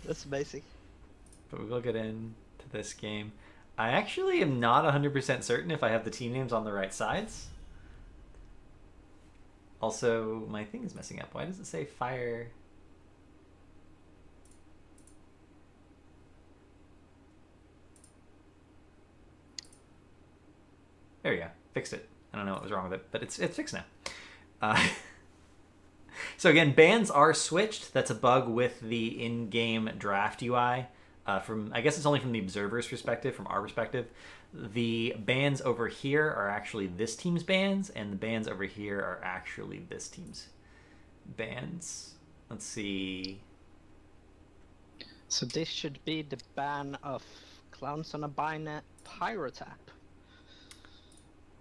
That's basic. But we will get into this game. I actually am not 100% certain if I have the team names on the right sides. Also, my thing is messing up. Why does it say fire? There we go. Fixed it. I don't know what was wrong with it, but it's fixed now. Uh, so again, bans are switched. That's a bug with the in-game draft UI. From I guess it's only from the observer's perspective, from our perspective. The bans over here are actually this team's bans, and the bans over here are actually this team's bans. Let's see. So this should be the ban of clowns on a Pyrotap.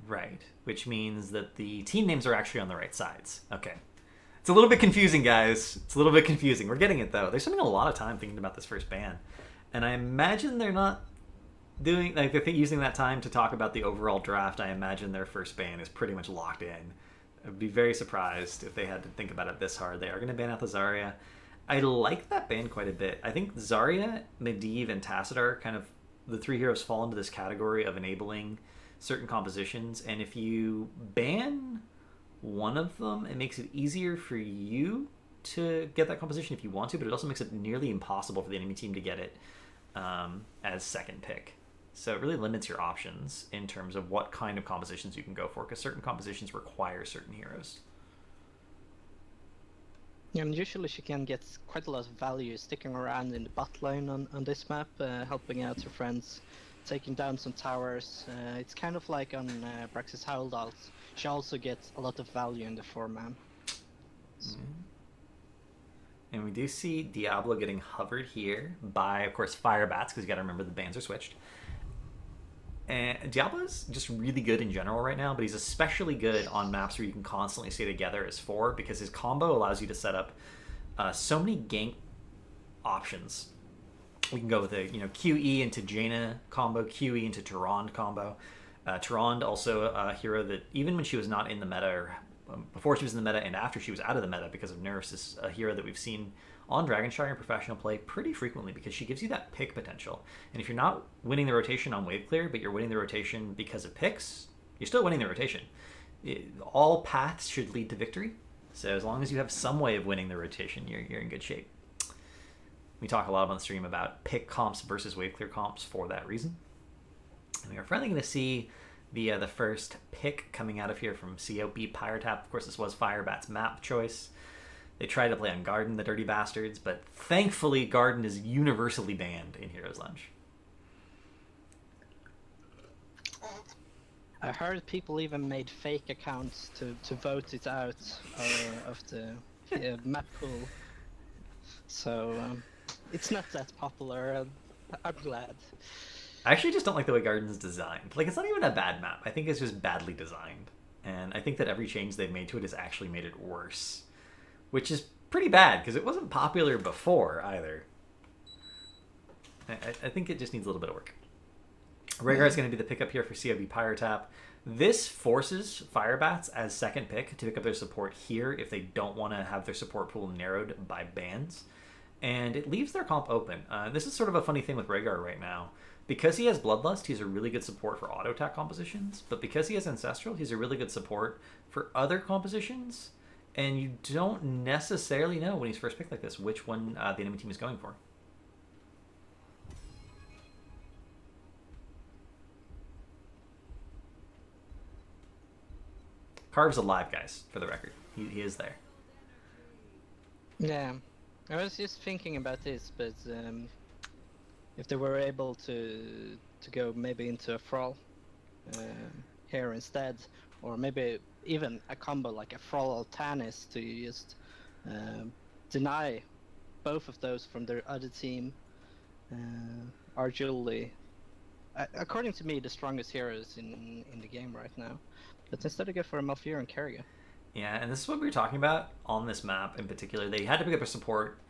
Right, which means that the team names are actually on the right sides. Okay. It's a little bit confusing, guys. It's a little bit confusing. We're getting it, though. They're spending a lot of time thinking about this first ban. And I imagine they're not doing, like, they're using that time to talk about the overall draft. I imagine their first ban is pretty much locked in. I'd be very surprised if they had to think about it this hard. They are going to ban out the Zarya. I like that ban quite a bit. I think Zarya, Medivh, and Tassadar kind of, the three heroes fall into this category of enabling certain compositions. And if you ban one of them, it makes it easier for you to get that composition if you want to, but it also makes it nearly impossible for the enemy team to get it as second pick. So it really limits your options in terms of what kind of compositions you can go for, because certain compositions require certain heroes. Yeah, and usually she can get quite a lot of value sticking around in the bot lane on this map, helping out her friends, taking down some towers. It's kind of like on Braxis Howldalt. She also gets a lot of value in the 4-man. And we do see Diablo getting hovered here by, of course, Firebats, because you got to remember the bans are switched. And Diablo's just really good in general right now, but he's especially good on maps where you can constantly stay together as four, because his combo allows you to set up so many gank options. We can go with a QE into Jaina combo, QE into Tyrande combo. Tyrande also a hero that even when she was not in the meta, or before she was in the meta and after she was out of the meta because of nerfs, is a hero that we've seen on Dragonshire in professional play pretty frequently, because she gives you that pick potential. And if you're not winning the rotation on wave clear, but you're winning the rotation because of picks, you're still winning the rotation. All paths should lead to victory. So as long as you have some way of winning the rotation, you're in good shape. We talk a lot on the stream about pick comps versus wave clear comps for that reason. And we are finally going to see the first pick coming out of here from CoB Pyrotap. Of course, this was Firebat's map choice. They tried to play on Garden, the dirty bastards, but thankfully Garden is universally banned in Heroes Lunch. I heard people even made fake accounts to vote it out of the map pool. So it's not that popular. I'm glad. I actually just don't like the way Garden's designed. Like, it's not even a bad map. I think it's just badly designed. And I think that every change they've made to it has actually made it worse. Which is pretty bad, because it wasn't popular before, either. I think it just needs a little bit of work. Rhaegar is going to be the pickup here for CoB Pyrotap. This forces Firebats as second pick to pick up their support here if they don't want to have their support pool narrowed by bans. And it leaves their comp open. This is sort of a funny thing with Rhaegar right now. Because he has Bloodlust, he's a really good support for auto attack compositions. But because he has Ancestral, he's a really good support for other compositions. And you don't necessarily know when he's first picked like this which one the enemy team is going for. Carve's alive, guys, for the record. He is there. Yeah, I was just thinking about this, but if they were able to go maybe into a Thrall here instead, or maybe even a combo like a Thrall Altanis to just deny both of those from their other team, arguably, according to me, the strongest heroes in the game right now. But instead I go for a Malfurion and Kerrigan. Yeah, and this is what we were talking about on this map in particular. They had to pick up a support.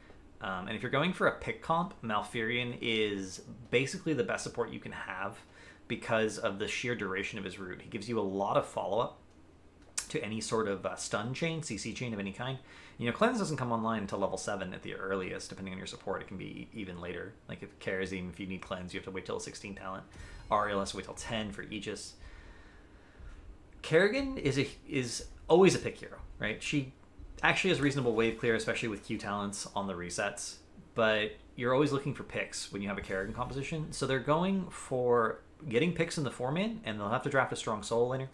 And if you're going for a pick comp, Malfurion is basically the best support you can have because of the sheer duration of his root. He gives you a lot of follow-up to any sort of stun chain, CC chain of any kind. Cleanse doesn't come online until level 7 at the earliest. Depending on your support, it can be even later. Like if Karazim, if you need Cleanse, you have to wait till 16 talent. Ariel has to wait till 10 for Aegis. Kerrigan is always a pick hero, right? She actually has reasonable wave clear, especially with Q talents on the resets. But you're always looking for picks when you have a Kerrigan composition. So they're going for getting picks in the 4-man, and they'll have to draft a strong solo laner.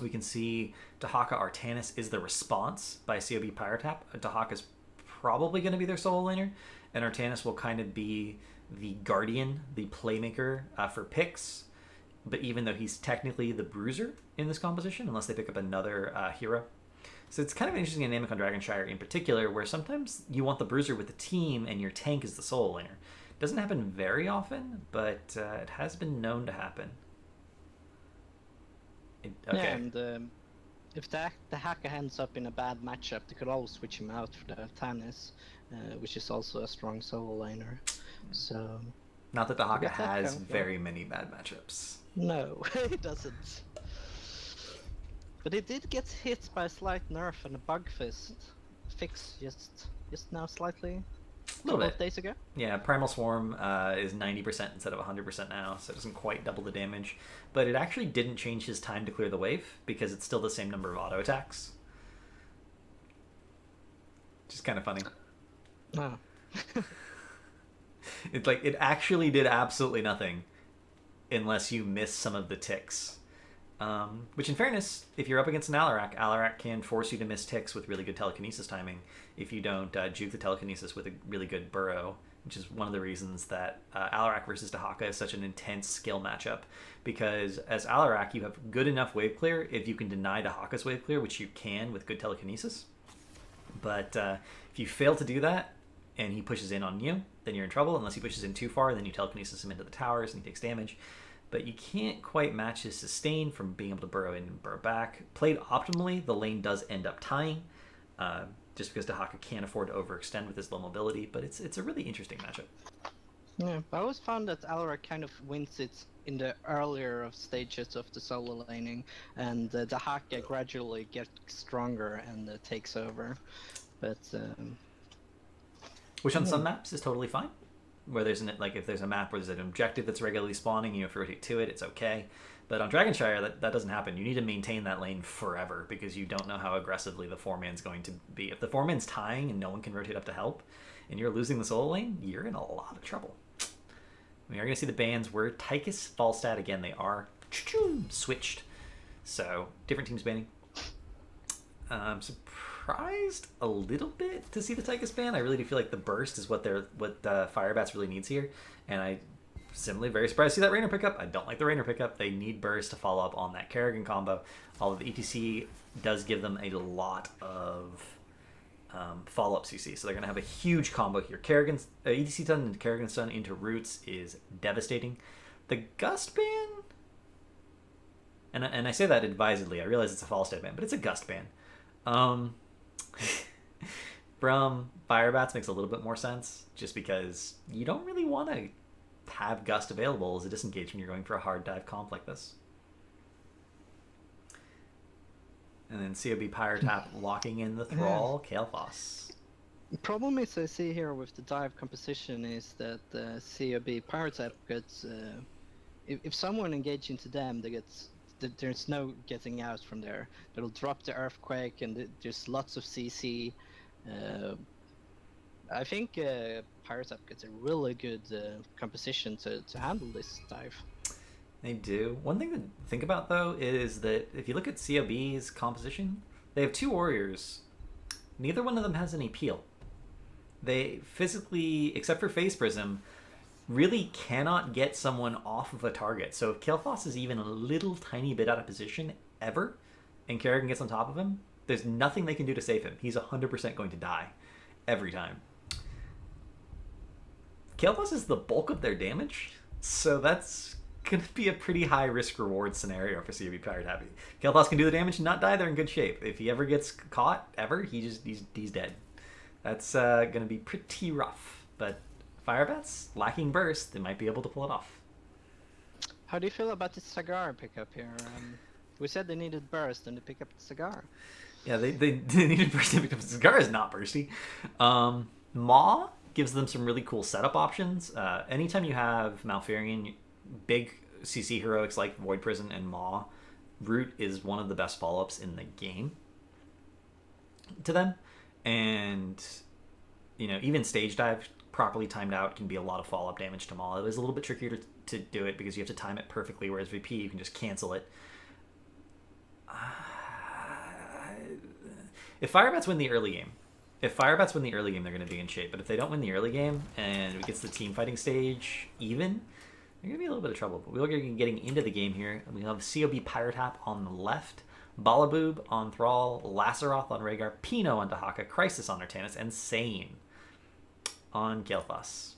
We can see Dahaka Artanis is the response by CoB Pyrotap. Dahaka is probably going to be their solo laner, and Artanis will kind of be the guardian, the playmaker for picks. But even though he's technically the bruiser in this composition, unless they pick up another hero. So it's kind of an interesting dynamic on Dragonshire in particular, where sometimes you want the bruiser with the team and your tank is the solo laner. Doesn't happen very often, but it has been known to happen. Okay. Yeah, and if the hacker ends up in a bad matchup, they could always switch him out for the Tannis, which is also a strong solo laner. So not that Dahaka that has count, very many bad matchups. No, it doesn't. But it did get hit by a slight nerf and a bug fix just now slightly. A little bit. Days ago. Yeah, Primal Swarm is 90% instead of 100% now, so it doesn't quite double the damage. But it actually didn't change his time to clear the wave, because it's still the same number of auto attacks. Which is kind of funny. Oh. It's like, it actually did absolutely nothing unless you miss some of the ticks. Which, in fairness, if you're up against an Alarak can force you to miss ticks with really good telekinesis timing if you don't juke the telekinesis with a really good burrow, which is one of the reasons that Alarak versus Dahaka is such an intense skill matchup. Because as Alarak, you have good enough wave clear if you can deny Dahaka's wave clear, which you can with good telekinesis. But if you fail to do that, and he pushes in on you, then you're in trouble. Unless he pushes in too far, then you telekinesis him into the towers and he takes damage. But you can't quite match his sustain from being able to burrow in and burrow back. Played optimally, the lane does end up tying, just because Dahaka can't afford to overextend with his low mobility, but it's a really interesting matchup. Yeah, I always found that Alarak kind of wins it in the earlier of stages of the solo laning, and Dahaka gradually gets stronger and takes over. But which on some maps is totally fine. Where there's if there's a map where there's an objective that's regularly spawning, you have to rotate to it, it's okay. But on Dragonshire, that doesn't happen. You need to maintain that lane forever because you don't know how aggressively the 4-man's going to be. If the 4-man's tying and no one can rotate up to help, and you're losing the solo lane, you're in a lot of trouble. We are going to see the bans where Tychus Falstad again. They are switched. So, different teams banning. I'm surprised a little bit to see the Tychus ban. I really do feel like the burst is what Firebats really needs here. And I similarly very surprised to see that Rainer pickup. I don't like the Rainer pickup. They need burst to follow up on that Kerrigan combo. Although the ETC does give them a lot of follow-up CC. So they're going to have a huge combo here. Kerrigan's ETC stun and Kerrigan stun into roots is devastating. The Gust ban, and I say that advisedly. I realize it's a Falstad ban, but it's a Gust ban. From Firebats makes a little bit more sense, just because you don't really want to have Gust available as a disengage when you're going for a hard dive comp like this. And then CoB Pyrotap locking in the Thrall, Kael'thas. The problem is I see here with the dive composition is that CoB Pyrotap gets... if someone engages into them, there's no getting out from there. They'll drop the Earthquake and there's lots of CC. I think Pyrotap gets a really good composition to handle this dive. They do. One thing to think about, though, is that if you look at CoB's composition, they have 2 warriors. Neither one of them has any peel. They physically, except for Phase Prism, really cannot get someone off of a target. So if Kael'thas is even a little tiny bit out of position ever, and Kerrigan gets on top of him, there's nothing they can do to save him. He's 100% going to die every time. Kael'thas is the bulk of their damage, so that's going to be a pretty high risk-reward scenario for CoB Pyrotap. Kael'thas can do the damage and not die, they're in good shape. If he ever gets caught, he's dead. That's going to be pretty rough, but Firebats, lacking burst, they might be able to pull it off. How do you feel about the Sagar pickup here? We said they needed burst and they pick up the Sagar. Yeah, they needed bursty because Cigar is not bursty. Maw gives them some really cool setup options. Anytime you have Malfurion, big CC heroics like Void Prison and Maw, Root is one of the best follow-ups in the game to them. And, you know, even Stage Dive properly timed out can be a lot of follow-up damage to Maw. It is a little bit trickier to do it because you have to time it perfectly, whereas VP, you can just cancel it. If Firebats win the early game, they're going to be in shape. But if they don't win the early game and it gets the team fighting stage even, they're going to be a little bit of trouble. But we're getting into the game here. We have CoB Pyrotap on the left, Balaboob on Thrall, Laceroth on Rhaegar, Pino on Dahaka, Crisis on Artanis, and Sane on Kael'thas.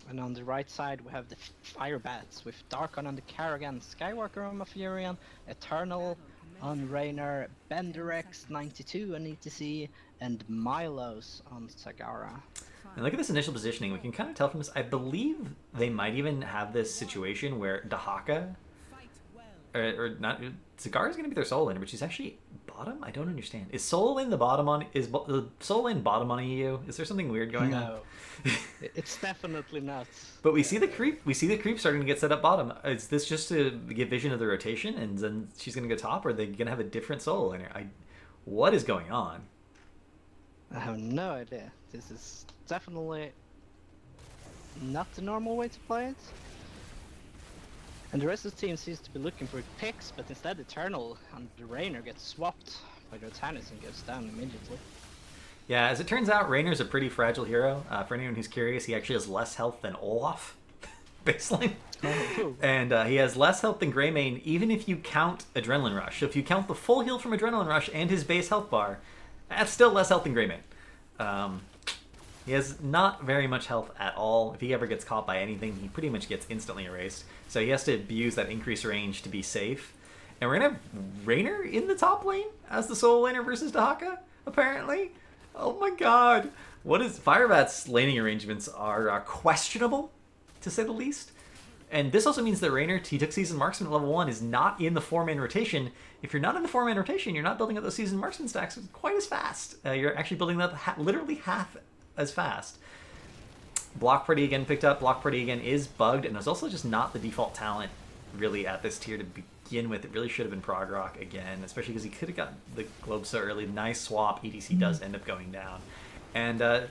And on the right side, we have the Firebats with Darkon on the Karrigan, Skywalker on Mafurion, Eternal on Raynor, Benderex 92 on ETC, and Milos on Sagara. And look at this initial positioning. We can kind of tell from this. I believe they might even have this situation where Dahaka, or not, Sagara is going to be their solo laner, but she's actually bottom. I don't understand. Is solo lane the bottom on? Is the solo lane bottom on EU? Is there something weird going on? No, it's definitely not. But we see the creep. We see the creep starting to get set up bottom. Is this just to get vision of the rotation, and then she's going to go top, or are they going to have a different solo laner? What is going on? I have no idea. This is definitely not the normal way to play it. And the rest of the team seems to be looking for picks, but instead Eternal and the Raynor gets swapped by Artanis and goes down immediately. Yeah, as it turns out, Raynor's a pretty fragile hero. For anyone who's curious, he actually has less health than Olaf, baseline. Oh. And he has less health than Greymane, even if you count Adrenaline Rush. So if you count the full heal from Adrenaline Rush and his base health bar, that's still less health than Greymane. He has not very much health at all. If he ever gets caught by anything, he pretty much gets instantly erased. So he has to use that increased range to be safe. And we're going to have Raynor in the top lane as the solo laner versus Dahaka, apparently. Oh my god. Firebat's laning arrangements are questionable, to say the least. And this also means that Raynor, he took Seasoned Marksman at level 1, is not in the 4-man rotation. If you're not in the 4-man rotation, you're not building up those Seasoned Marksman stacks quite as fast. You're actually building them up literally half as fast. Block Party again picked up. Block Party again is bugged, and it's also just not the default talent really at this tier to begin with. It really should have been Prog Rock again, especially because he could have got the globe so early. Nice swap. EDC does end up going down. And this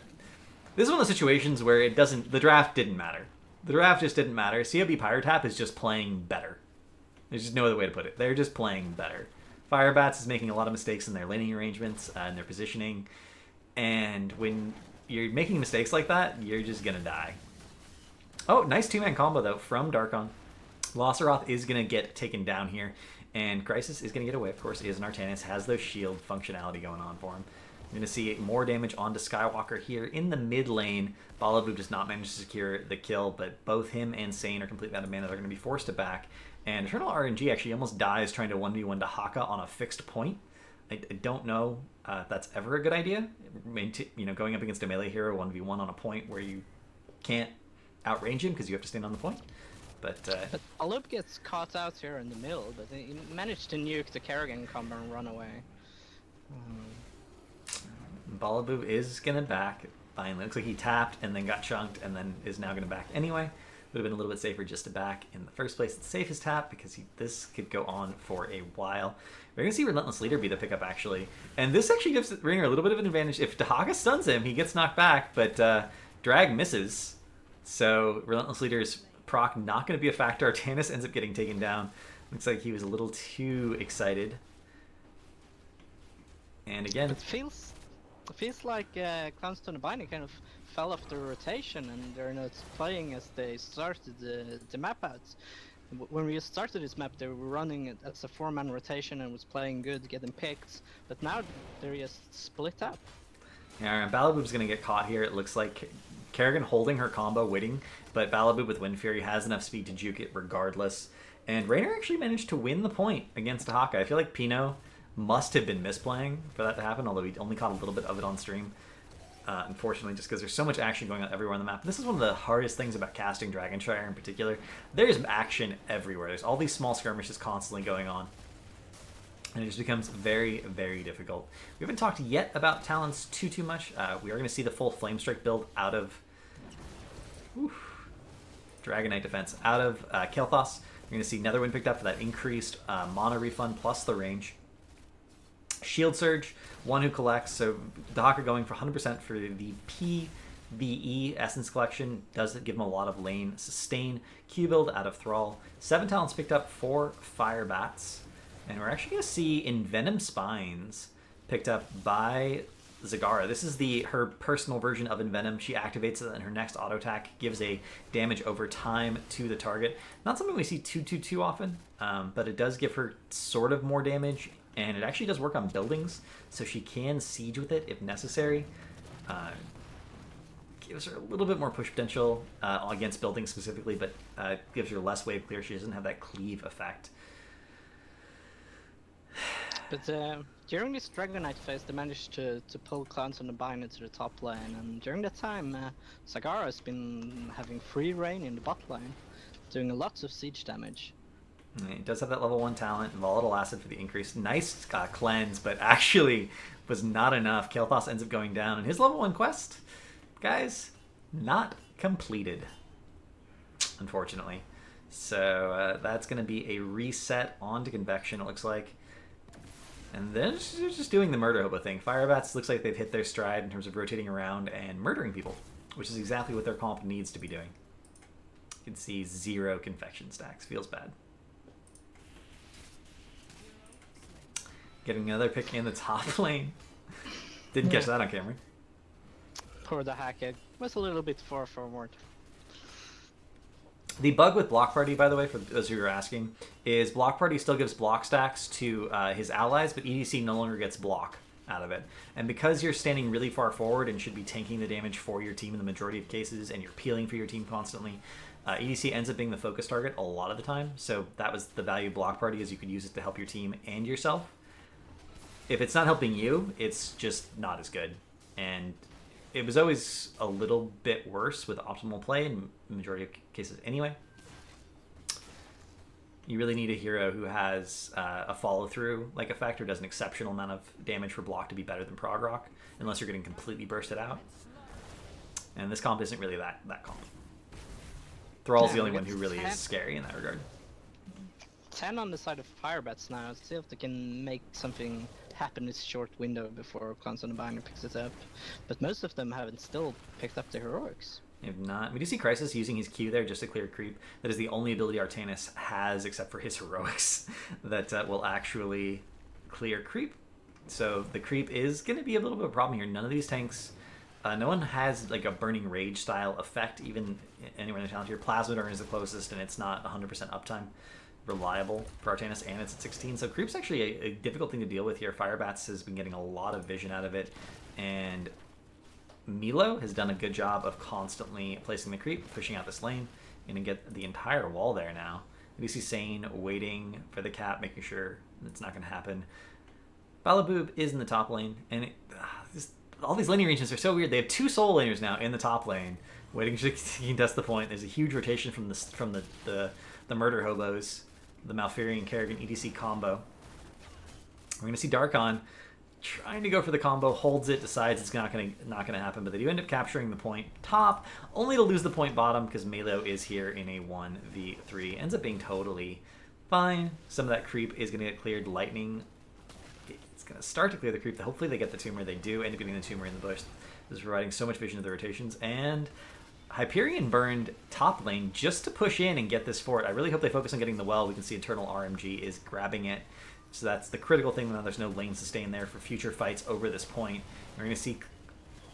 is one of those situations where the draft didn't matter. The draft just didn't matter. CoB Pyrotap is just playing better. There's just no other way to put it. They're just playing better. Firebats is making a lot of mistakes in their laning arrangements and their positioning. And when you're making mistakes like that, you're just going to die. Oh, nice two-man combo, though, from Darkon. Laceroth is going to get taken down here. And Crisis is going to get away, of course. He is an Artanis, has those shield functionality going on for him. We're going to see more damage onto Skywalker here in the mid lane. Balaboob does not manage to secure the kill, but both him and Sane are completely out of mana. They're going to be forced to back. And Eternal RNG actually almost dies trying to 1v1 Dahaka on a fixed point. I don't know if that's ever a good idea. Going up against a melee hero 1v1 on a point where you can't outrange him because you have to stand on the point. But Balaboob gets caught out here in the middle, but he managed to nuke the Karrigan combo and run away. Balaboob is going to back. Finally, looks like he tapped and then got chunked and then is now going to back anyway. Would have been a little bit safer just to back in the first place. It's safest tap because this could go on for a while. We're going to see Relentless Leader be the pickup, actually. And this actually gives Raynor a little bit of an advantage. If Dahaka stuns him, he gets knocked back, but Drag misses. So Relentless Leader's proc not going to be a factor. Artanis ends up getting taken down. Looks like he was a little too excited. And again... It feels like Clownstone and Binding kind of fell off the rotation and they're not playing as they started the map out. When we started this map, they were running it as a 4-man rotation and was playing good, getting picked, but now they're just split up. Yeah, Balaboob's going to get caught here. It looks like Karrigan holding her combo, waiting, but Balaboob with Wind Fury has enough speed to juke it regardless. And Raynor actually managed to win the point against Dahaka. I feel like Pino must have been misplaying for that to happen, although he only caught a little bit of it on stream. Unfortunately, just because there's so much action going on everywhere on the map. This is one of the hardest things about casting Dragonshire in particular. There's action everywhere. There's all these small skirmishes constantly going on. And it just becomes very, very difficult. We haven't talked yet about talents too much. We are going to see the full Flame Strike build out of Dragon Knight defense out of Kael'thas. We're going to see Netherwind picked up for that increased mana refund plus the range. Shield Surge, one who collects. So Dahaka going for 100% for the PvE Essence Collection. Does give him a lot of lane sustain. Q build out of Thrall. 7 talents picked up for Firebats. And we're actually going to see Envenom Spines picked up by Zagara. This is her personal version of Envenom. She activates it and her next auto attack gives a damage over time to the target. Not something we see too often, but it does give her sort of more damage, and it actually does work on buildings, so she can siege with it if necessary. Gives her a little bit more push potential against buildings specifically, but gives her less wave clear. She doesn't have that cleave effect. But during this Dragon Knight phase, they managed to pull Clowns on the Bind into the top lane, and during that time, Zagara has been having free reign in the bot lane, doing lots of siege damage. It does have that level 1 talent, Volatile Acid for the increase. Nice cleanse, but actually was not enough. Kael'thas ends up going down, and his level 1 quest, guys, not completed, unfortunately. So that's going to be a reset onto Convection, it looks like. And then they're just doing the murder hobo thing. Firebats looks like they've hit their stride in terms of rotating around and murdering people, which is exactly what their comp needs to be doing. You can see 0 confection stacks. Feels bad. Getting another pick in the top lane. Didn't catch that on camera. Poor Dahaka was a little bit far forward. The bug with Block Party, by the way, for those who are asking, is Block Party still gives block stacks to his allies, but EDC no longer gets block out of it. And because you're standing really far forward and should be tanking the damage for your team in the majority of cases, and you're peeling for your team constantly, EDC ends up being the focus target a lot of the time. So that was the value of Block Party, is you could use it to help your team and yourself. If it's not helping you, it's just not as good. And it was always a little bit worse with optimal play in the majority of cases anyway. You really need a hero who has a follow-through like effect or does an exceptional amount of damage for block to be better than Prog Rock, unless you're getting completely bursted out. And this comp isn't really that comp. Thrall's the only one who really is scary in that regard. 10 on the side of Firebats now. See if they can make something happen in this short window before Clowns on the Binder picks it up. But most of them haven't still picked up the heroics. If not, we do see Crisis using his Q there just to clear creep. That is the only ability Artanis has, except for his heroics, that will actually clear creep. So the creep is going to be a little bit of a problem here. None of these tanks, no one has like a Burning Rage style effect, even anywhere in the challenge here. Plasmodurn is the closest, and it's not 100% uptime reliable for Artanis, and it's at 16. So creep's actually a difficult thing to deal with here. Firebats has been getting a lot of vision out of it, and Milo has done a good job of constantly placing the creep, pushing out this lane, and to get the entire wall there now. We see Sane waiting for the cap, making sure it's not going to happen. Balaboob is in the top lane, and all these laning regions are so weird. They have 2 soul laners now in the top lane, waiting to contest the point. There's a huge rotation from the murder hobos, the Malfurion Kerrigan EDC combo. We're going to see Darkon trying to go for the combo, holds it, decides it's not going to happen, but they do end up capturing the point top, only to lose the point bottom because Melo is here in a 1v3. Ends up being totally fine. Some of that creep is going to get cleared. Lightning, it's going to start to clear the creep. Hopefully they get the tumor. They do end up getting the tumor in the bush. This is providing so much vision to the rotations, and Hyperion burned top lane just to push in and get this fort. I really hope they focus on getting the well. We can see Eternal RMG is grabbing it. So that's the critical thing. Now there's no lane sustain there for future fights over this point. We're going to see...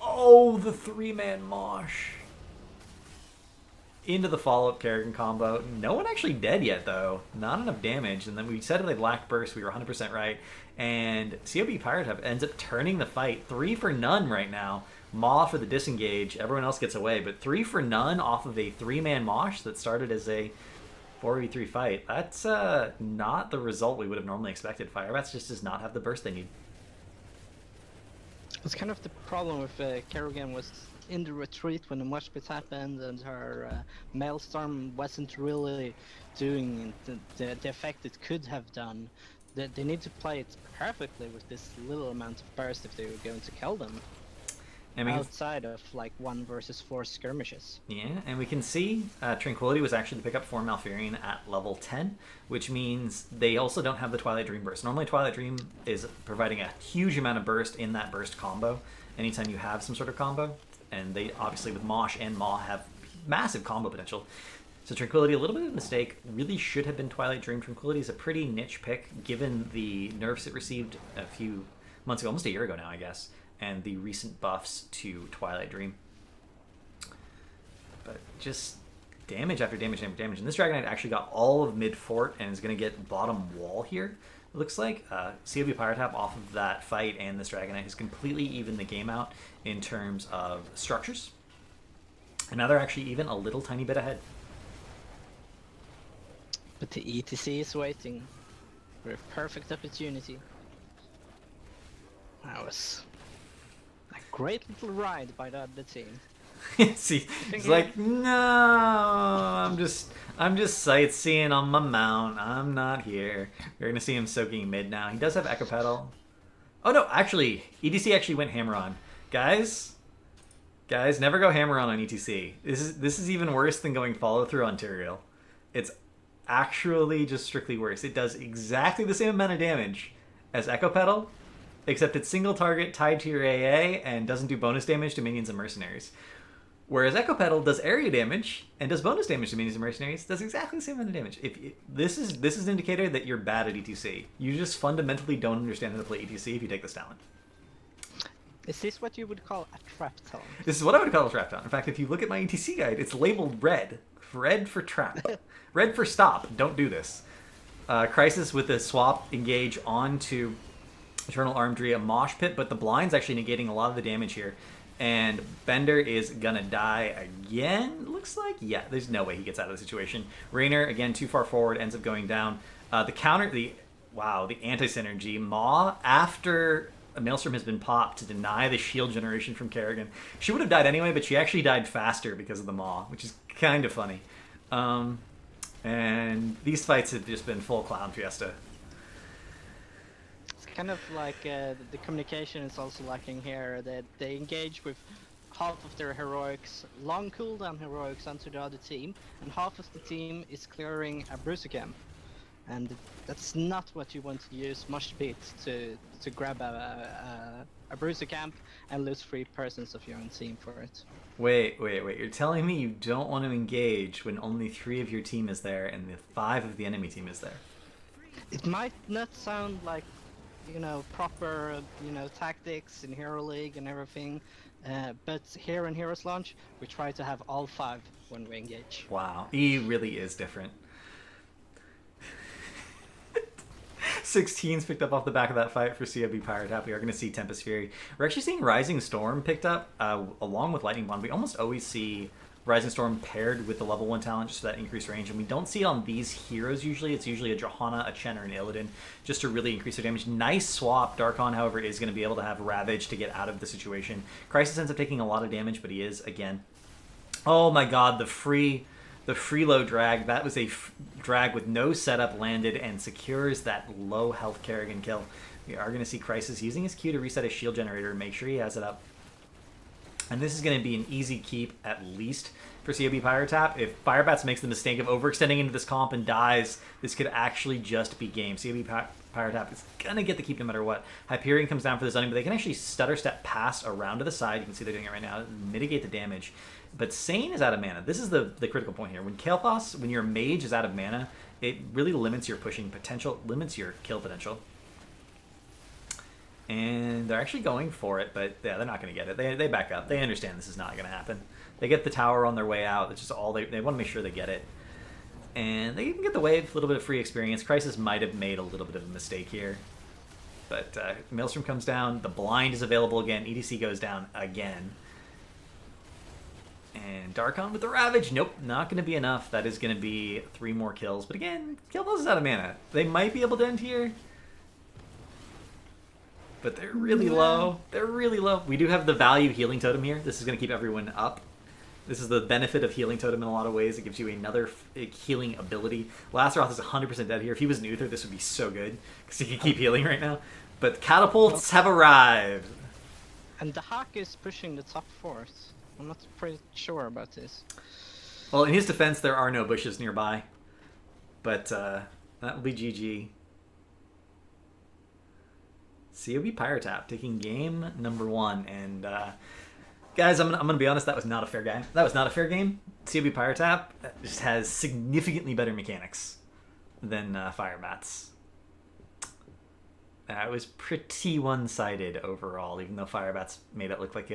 Oh, the 3-man mosh. Into the follow-up Kerrigan combo. No one actually dead yet, though. Not enough damage. And then we said they lacked burst. We were 100% right. And CoB Pyrotap ends up turning the fight. 3 for none right now. Maw for the disengage. Everyone else gets away. But 3 for none off of a 3-man mosh that started as a 4v3 fight. That's not the result we would have normally expected. Firebats just does not have the burst they need. It's kind of the problem with Kerrigan was in the retreat when the mosh pit happened, and her Maelstrom wasn't really doing the effect it could have done. they need to play it perfectly with this little amount of burst if they were going to kill them. And Outside of like 1 versus 4 skirmishes. Yeah, and we can see Tranquility was actually the pickup for Malfurion at level 10, which means they also don't have the Twilight Dream burst. Normally Twilight Dream is providing a huge amount of burst in that burst combo anytime you have some sort of combo, and they obviously with Mosh and Maw have massive combo potential. So Tranquility, a little bit of a mistake, really should have been Twilight Dream. Tranquility is a pretty niche pick given the nerfs it received a few months ago, almost a year ago now I guess, and the recent buffs to Twilight Dream. But just damage after damage after damage. And this Dragonite actually got all of mid fort and is going to get bottom wall here. It looks like CoB Pyrotap off of that fight and this Dragonite has completely evened the game out in terms of structures. And now they're actually even a little tiny bit ahead. But the ETC is waiting for a perfect opportunity. That was a great little ride by the other team. See, it's like, no, I'm just sightseeing on my mount. I'm not here. You're gonna see him soaking mid now. He does have Echo Pedal. Oh no, actually, ETC actually went hammer on. Guys, never go hammer on ETC. This is even worse than going follow through on Tyrael. It's actually just strictly worse. It does exactly the same amount of damage as Echo Pedal, except it's single target tied to your AA and doesn't do bonus damage to minions and mercenaries. Whereas Echo Pedal does area damage and does bonus damage to minions and mercenaries, does exactly the same amount of damage. This is an indicator that you're bad at ETC. You just fundamentally don't understand how to play ETC if you take this talent. Is this what you would call a trap talent? This is what I would call a trap talent. In fact, if you look at my ETC guide, it's labeled red. Red for trap. Red for stop. Don't do this. Crisis with the swap engage onto Eternal Armdrea Mosh Pit, but the blind's actually negating a lot of the damage here. And Bender is gonna die again, looks like. Yeah, there's no way he gets out of the situation. Raynor, again, too far forward, ends up going down. The anti-synergy. Maw, after a Maelstrom has been popped to deny the shield generation from Kerrigan. She would have died anyway, but she actually died faster because of the Maw, which is kind of funny. And these fights have just been full clown fiesta. It's kind of like the communication is also lacking here. That they engage with half of their heroics, long cooldown heroics onto the other team, and half of the team is clearing a bruiser camp. And that's not what you want to use Mosh Pit to grab a bruiser camp and lose 3 persons of your own team for it. Wait. You're telling me you don't want to engage when only 3 of your team is there and the 5 of the enemy team is there? It might not sound like, proper, tactics in Hero League and everything, but here in Heroes Launch, we try to have all 5 when we engage. Wow, he really is different. 16's picked up off the back of that fight for CoB Pyrotap. We are going to see Tempest Fury. We're actually seeing Rising Storm picked up along with Lightning Bond. We almost always see Rising Storm paired with the level 1 talent just for that increased range, and we don't see it on these heroes usually. It's usually a Johanna, a Chen, or an Illidan just to really increase their damage. Nice swap. Darkon, however, is going to be able to have Ravage to get out of the situation. Crisis ends up taking a lot of damage, but he is, again... Oh my god, the freeload drag. That was a drag with no setup landed and secures that low health Kerrigan kill. We are going to see Crisis using his Q to reset his shield generator and make sure he has it up. And this is going to be an easy keep, at least, for CoB Pyrotap. If Firebats makes the mistake of overextending into this comp and dies, this could actually just be game. CoB Pyrotap is going to get the keep no matter what. Hyperion comes down for the Zunning, but they can actually stutter step past around to the side. You can see they're doing it right now. Mitigate the damage. But Sane is out of mana. This is the critical point here. When Kael'thas, when your mage is out of mana, it really limits your pushing potential, limits your kill potential. And they're actually going for it, but yeah, they're not going to get it. They back up. They understand this is not going to happen. They get the tower on their way out. It's just all they want to make sure they get it. And they even get the wave, a little bit of free experience. Crisis might have made a little bit of a mistake here. But Maelstrom comes down. The blind is available again. EDC goes down again. And Darkon with the Ravage. Nope, not going to be enough. That is going to be 3 more kills. But again, Kael'thas is out of mana. They might be able to end here. But they're really low. They're really low. We do have the value healing totem here. This is going to keep everyone up. This is the benefit of Healing Totem in a lot of ways. It gives you another healing ability. Lazaroth is 100% dead here. If he was neuther, this would be so good, because he could keep healing right now. But catapults have arrived. And the Hawk is pushing the top fourth. I'm not pretty sure about this. Well, in his defense, there are no bushes nearby. But that will be GG. CoB Pyrotap taking game number 1. And guys, I'm gonna be honest, that was not a fair game. That was not a fair game. CoB Pyrotap just has significantly better mechanics than Firebats. It was pretty one-sided overall, even though Firebats made it look like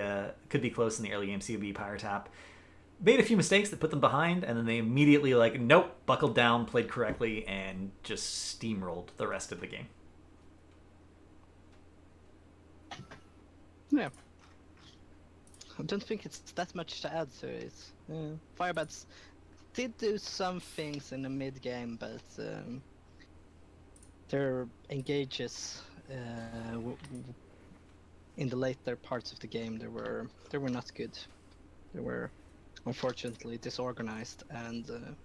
could be close in the early game. CoB Pyrotap made a few mistakes that put them behind, and then they immediately nope, buckled down, played correctly, and just steamrolled the rest of the game. Yeah. I don't think it's that much to add to it. Firebats did do some things in the mid game, but their engages in the later parts of the game they were not good. They were unfortunately disorganized, and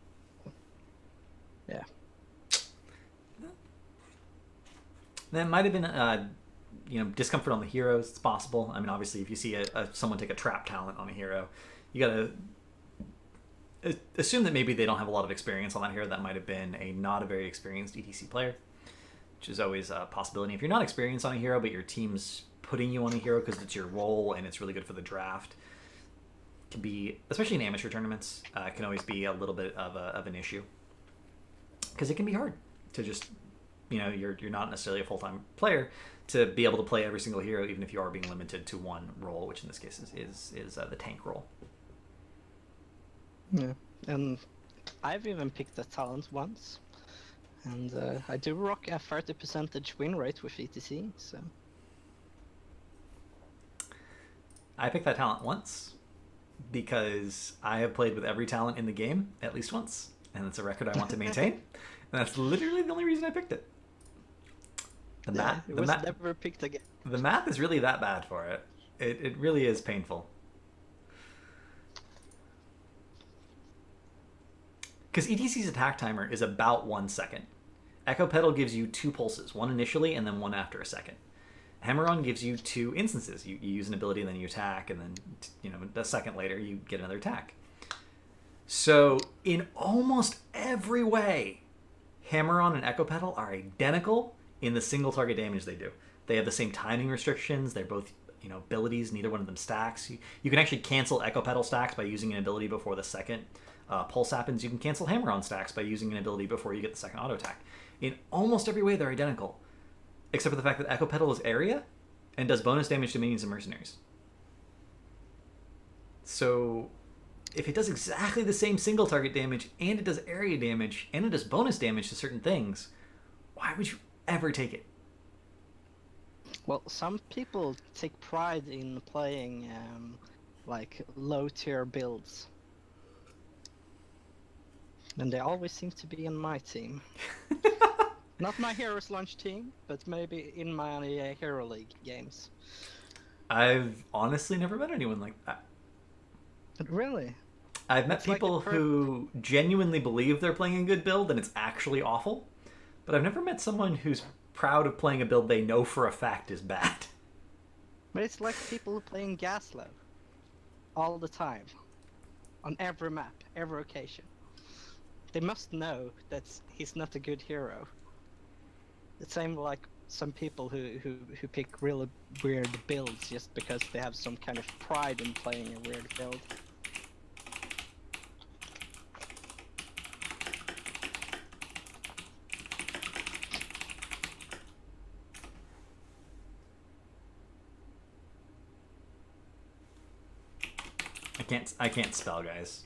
yeah. That might have been discomfort on the heroes. It's possible. I mean, obviously, if you see someone take a trap talent on a hero, you gotta assume that maybe they don't have a lot of experience on that hero. That might have been not a very experienced ETC player, which is always a possibility. If you're not experienced on a hero, but your team's putting you on a hero because it's your role and it's really good for the draft, can be, especially in amateur tournaments, can always be a little bit of an issue, because it can be hard to just, you're not necessarily a full-time player, to be able to play every single hero, even if you are being limited to one role, which in this case is the tank role. Yeah, and I've even picked a talent once, and I do rock a 30% win rate with ETC, so. I picked that talent once because I have played with every talent in the game at least once, and it's a record I want to maintain, and that's literally the only reason I picked it. The math never picked again. The math is really that bad for it. It really is painful. Because ETC's attack timer is about 1 second. Echo Pedal gives you 2 pulses, one initially and then one after a second. Hammer-On gives you 2 instances. You use an ability and then you attack, and then a second later you get another attack. So in almost every way, Hammer-On and Echo Pedal are identical in the single target damage they do. They have the same timing restrictions. They're both, abilities. Neither one of them stacks. You can actually cancel Echo Pedal stacks by using an ability before the second pulse happens. You can cancel Hammer-On stacks by using an ability before you get the second auto attack. In almost every way, they're identical, except for the fact that Echo Pedal is area and does bonus damage to minions and mercenaries. So if it does exactly the same single target damage, and it does area damage, and it does bonus damage to certain things, why would you ever take it? Well, some people take pride in playing low tier builds, and they always seem to be in my team. Not my Heroes Launch team, but maybe in my Hero League games. I've honestly never met anyone like that. Really? I've met people who genuinely believe they're playing a good build and it's actually awful, but I've never met someone who's proud of playing a build they know for a fact is bad. But it's like people who play in Gaslow all the time, on every map, every occasion. They must know that he's not a good hero. The same like some people who pick really weird builds just because they have some kind of pride in playing a weird build. I can't spell, guys.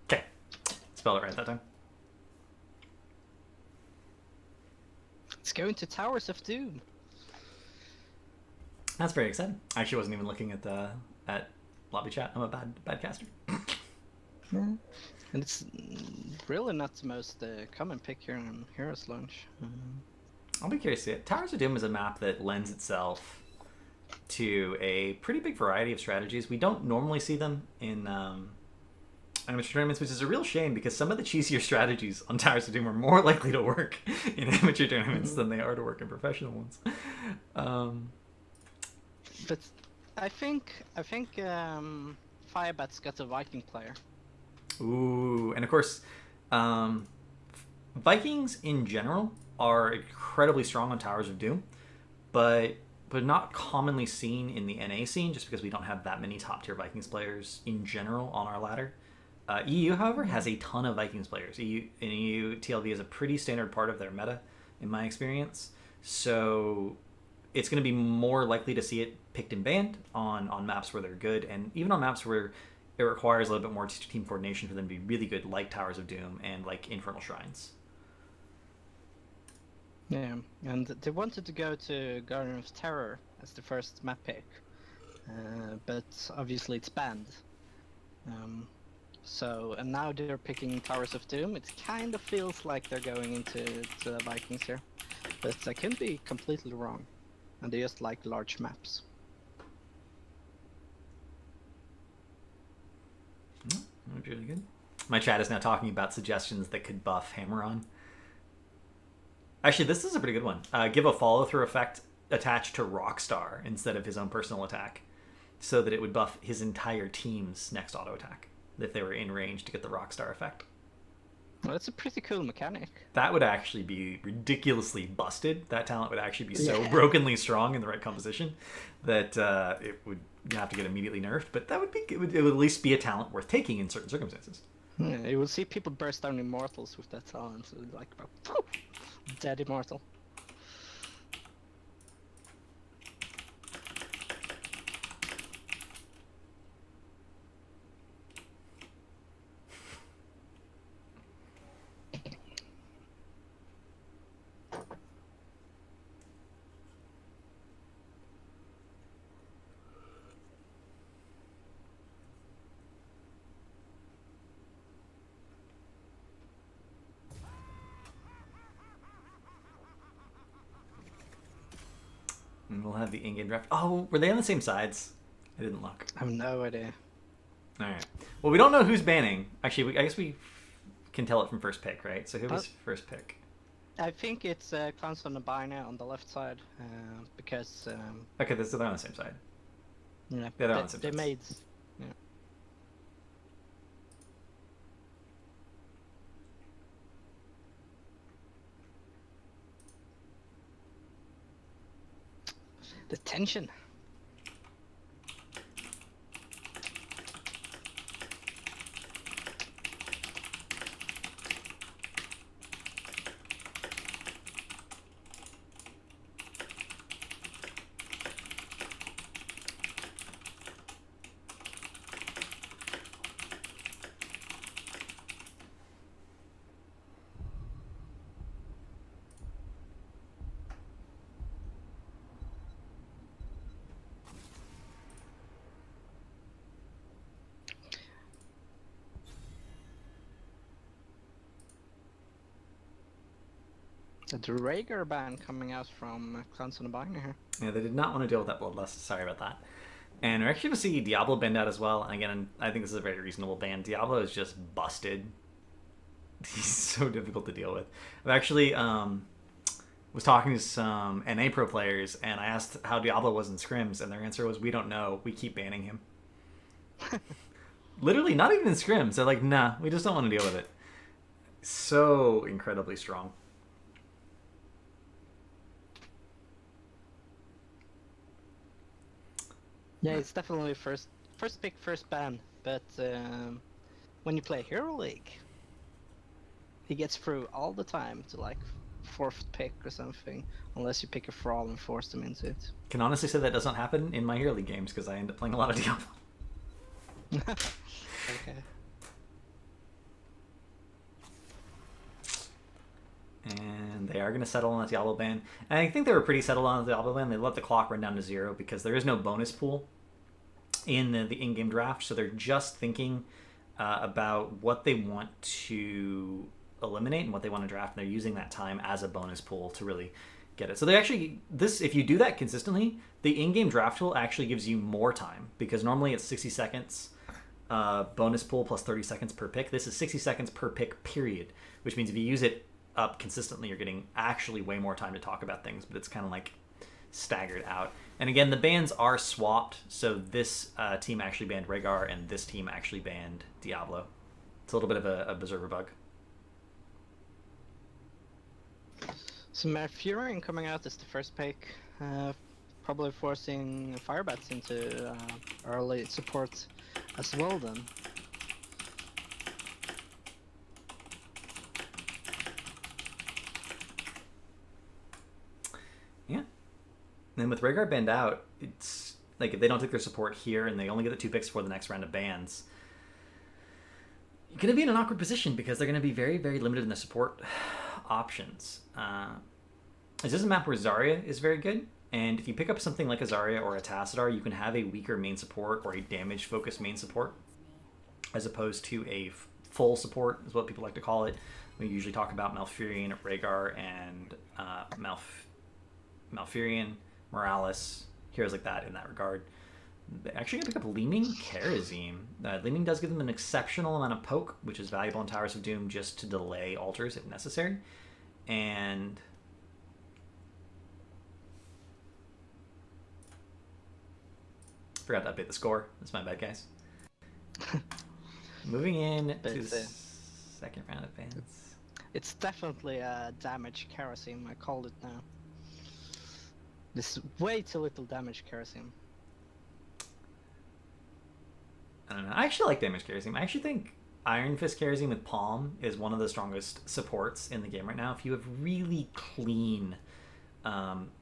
Okay. Spell it right that time. It's going to Towers of Doom. That's very exciting. I actually wasn't even looking at lobby chat. I'm a bad caster. Yeah. And it's really not the most common pick here on Heroes Launch. I'll be curious to see it. Towers of Doom is a map that lends itself to a pretty big variety of strategies. We don't normally see them in amateur tournaments, which is a real shame because some of the cheesier strategies on Towers of Doom are more likely to work in amateur tournaments than they are to work in professional ones. But I think Firebats got a Viking player. Ooh, and of course, Vikings in general are incredibly strong on Towers of Doom, but not commonly seen in the NA scene just because we don't have that many top tier Vikings players in general on our ladder. EU, however, has a ton of Vikings players. EU TLV is a pretty standard part of their meta, in my experience. So it's going to be more likely to see it picked and banned on maps where they're good, and even on maps where it requires a little bit more team coordination for them to be really good, like Towers of Doom and like Infernal Shrines. Yeah, and they wanted to go to Garden of Terror as the first map pick, but obviously it's banned. And now they're picking Towers of Doom. It kind of feels like they're going into the Vikings here, but I can be completely wrong, and they just like large maps. That really good. My chat is now talking about suggestions that could buff Hammer-On. Actually, this is a pretty good one. Give a follow-through effect attached to Rockstar instead of his own personal attack, so that it would buff his entire team's next auto attack if they were in range to get the Rockstar effect. Well, that's a pretty cool mechanic. That would actually be ridiculously busted. That talent would actually be so brokenly strong in the right composition that it would have to get immediately nerfed. But that would be it would at least be a talent worth taking in certain circumstances. Yeah, you will see people burst down immortals with that talent, so like dead immortal. And we'll have the in-game draft. Oh, were they on the same sides? I didn't look. I have no idea. All right. Well, we don't know who's banning. Actually, I guess we can tell it from first pick, right? So who was first pick? I think it's Clowns on the Bina on the left side, because... Okay, they're on the same side. Yeah, they're on the same they side. made... Yeah. The tension. The Draeger ban coming out from Clowns on the Bina here. Yeah, they did not want to deal with that bloodlust. Sorry about that. And we're actually going to see Diablo banned out as well. And again, I think this is a very reasonable ban. Diablo is just busted. He's so difficult to deal with. I've actually was talking to some NA pro players, and I asked how Diablo was in scrims, and their answer was, we don't know. We keep banning him. Literally, not even in scrims. They're like, nah, we just don't want to deal with it. So incredibly strong. Yeah, it's definitely first pick, first ban. But when you play Hero League, he gets through all the time to like fourth pick or something, unless you pick a Thrall and force them into it. Can honestly say that doesn't happen in my Hero League games because I end up playing a lot of Diablo. Okay. And They are going to settle on the Diablo ban. And I think they were pretty settled on the Diablo ban. They let the clock run down to 0 because there is no bonus pool in the in-game draft. So they're just thinking about what they want to eliminate and what they want to draft. And they're using that time as a bonus pool to really get it. So they actually, if you do that consistently, the in-game draft tool actually gives you more time because normally it's 60 seconds bonus pool plus 30 seconds per pick. This is 60 seconds per pick period, which means if you use it up consistently, you're getting actually way more time to talk about things, but it's kind of like staggered out. And again, the bans are swapped, so this team actually banned Rhaegar and this team actually banned Diablo. It's a little bit of a Berserker bug. So Malfurion coming out as the first pick, probably forcing Firebats into early support as well then. Yeah. And then with Rhaegar banned out, it's like if they don't take their support here and they only get the 2 picks for the next round of bans, you're going to be in an awkward position because they're going to be very, very limited in the support options. This is a map where Zarya is very good, and if you pick up something like a Zarya or a Tassadar, you can have a weaker main support or a damage-focused main support, as opposed to a full support, is what people like to call it. We usually talk about Malfurion, Rhaegar, and Malfurion, Morales, heroes like that in that regard. They actually going to pick up Leeming Kharazim. Leeming does give them an exceptional amount of poke, which is valuable in Towers of Doom just to delay altars if necessary. And forgot to update the score. That's my bad, guys. Moving in to the second round of bans. It's definitely a damage Kharazim, I called it now. This way too little damage Kharazim. I don't know. I actually like damage Kharazim. I actually think Iron Fist Kharazim with Palm is one of the strongest supports in the game right now. If you have really clean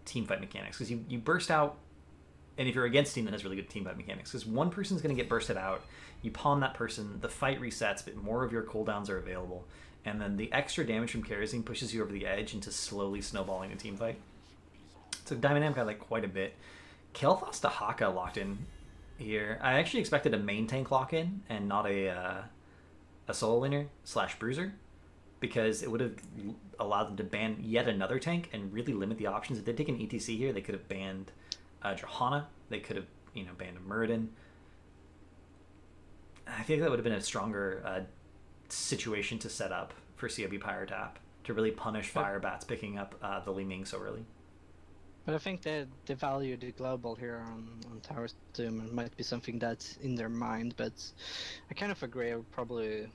team fight mechanics, because you burst out, and if you're against a team that has really good team fight mechanics, because one person's going to get bursted out, you palm that person, the fight resets, but more of your cooldowns are available, and then the extra damage from Kharazim pushes you over the edge into slowly snowballing a team fight. So Dynamic I like quite a bit. Kael'thas to Haka locked in here. I actually expected a main tank lock in and not a solo laner / bruiser, because it would have allowed them to ban yet another tank and really limit the options. If they'd taken ETC here, they could have banned Johanna. They could have banned Muradin. I think that would have been a stronger situation to set up for CoB Pyrotap to really punish Firebats picking up the Leeming so early. But I think they devalue the global here on Towers of Doom. It might be something that's in their mind, but I kind of agree. I probably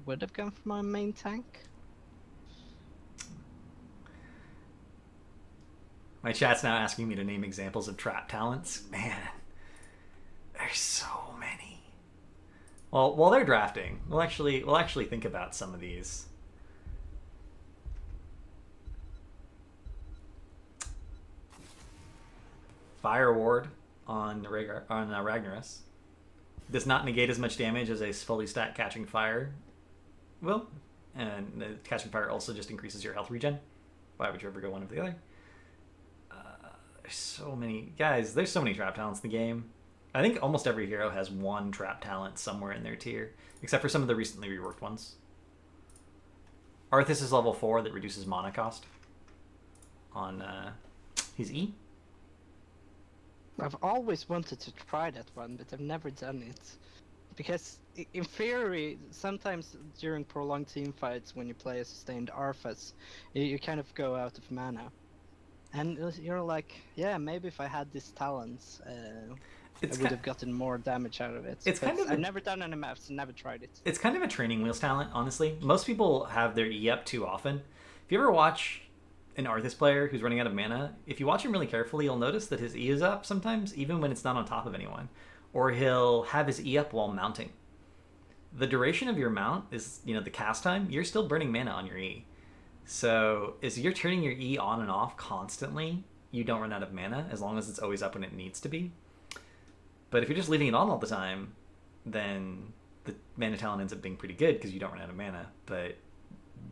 would have gone for my main tank. My chat's now asking me to name examples of trap talents. Man, there's so many. Well, while they're drafting, we'll actually think about some of these. Fire Ward on Ragnaros does not negate as much damage as a fully stat Catching Fire will, and the Catching Fire also just increases your health regen. Why would you ever go one or the other? There's so many guys. There's so many trap talents in the game. I think almost every hero has one trap talent somewhere in their tier, except for some of the recently reworked ones. Arthas is level 4 that reduces mana cost on his E. I've always wanted to try that one, but I've never done it. Because in theory, sometimes during prolonged team fights, when you play a sustained Arthas, you kind of go out of mana. And you're like, yeah, maybe if I had these talents, I would have gotten more damage out of it. It's kind of I've never done any maps, never tried it. It's kind of a training wheels talent, honestly. Most people have their E up too often. If you ever watch an Arthas player who's running out of mana, if you watch him really carefully, you'll notice that his E is up sometimes, even when it's not on top of anyone. Or he'll have his E up while mounting. The duration of your mount is, the cast time, you're still burning mana on your E. So, as you're turning your E on and off constantly, you don't run out of mana, as long as it's always up when it needs to be. But if you're just leaving it on all the time, then the mana talent ends up being pretty good because you don't run out of mana. But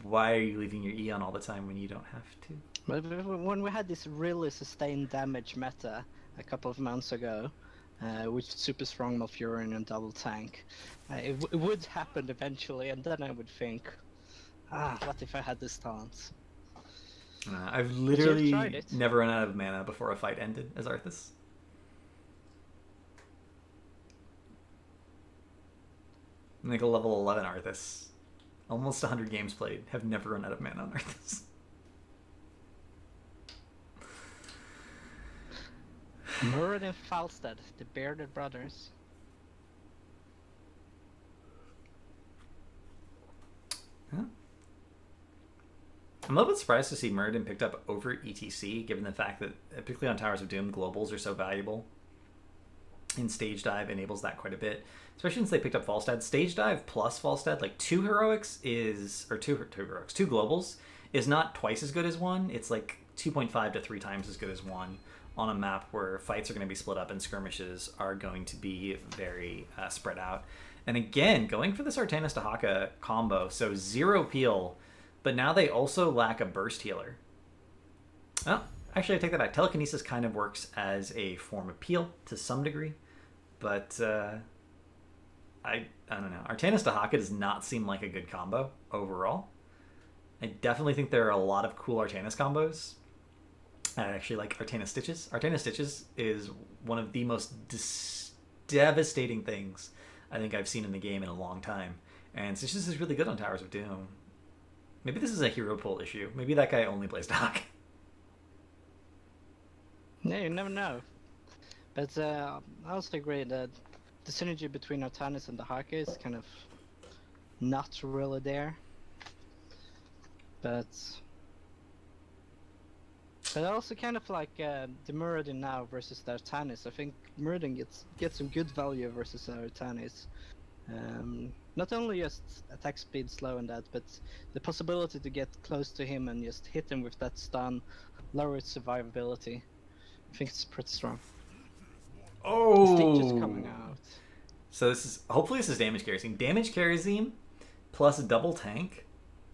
Why are you leaving your E on all the time when you don't have to? But when we had this really sustained damage meta a couple of months ago, with super strong Malfurion and double tank, it would happen eventually, and then I would think, what if I had this talent? I've But you've literally tried it. never run out of mana before a fight ended as Arthas. I'm like a level 11 Arthas. Almost 100 games played. Have never run out of mana on Arthas. Murid and Falstad, the bearded brothers. Huh? I'm a little bit surprised to see Muradin picked up over ETC, given the fact that, particularly on Towers of Doom, globals are so valuable. And Stage Dive enables that quite a bit, especially since they picked up Falstad. Stage Dive plus Falstad, like two heroics is, or two globals is not twice as good as one. It's like 2.5 to 3 times as good as one on a map where fights are going to be split up and skirmishes are going to be very spread out. And again, going for this Artanis to Haka combo, so 0 peel, but now they also lack a burst healer. Oh, actually, I take that back. Telekinesis kind of works as a form of peel to some degree, but I don't know. Artanis to Haka does not seem like a good combo overall. I definitely think there are a lot of cool Artanis combos. I actually like Artanis Stitches. Artanis Stitches is one of the most devastating things I think I've seen in the game in a long time. And Stitches is really good on Towers of Doom. Maybe this is a hero pull issue. Maybe that guy only plays Doc. Yeah, you never know. But I also agree that the synergy between Artanis and the Haka is kind of not really there. But I also kind of like the Muradin now versus the Artanis. I think Muradin gets some good value versus Artanis. Not only just attack speed slow and that, but the possibility to get close to him and just hit him with that stun, lower its survivability. I think it's pretty strong. Oh! The Stitch is coming out. So this is, hopefully this is Damage Kerosene. Damage Kerosene plus a double tank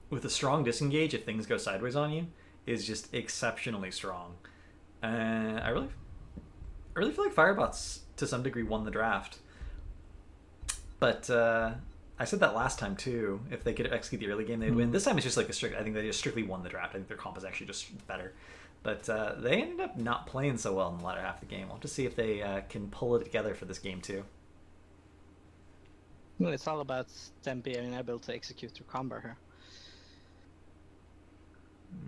with a strong disengage if things go sideways on you is just exceptionally strong. I really feel like Firebats to some degree won the draft. But I said that last time too. If they could execute the early game, they'd win. This time it's just like I think they just strictly won the draft. I think their comp is actually just better. But they ended up not playing so well in the latter half of the game. We'll just see if they can pull it together for this game too. Well, it's all about them being able to execute their combo here.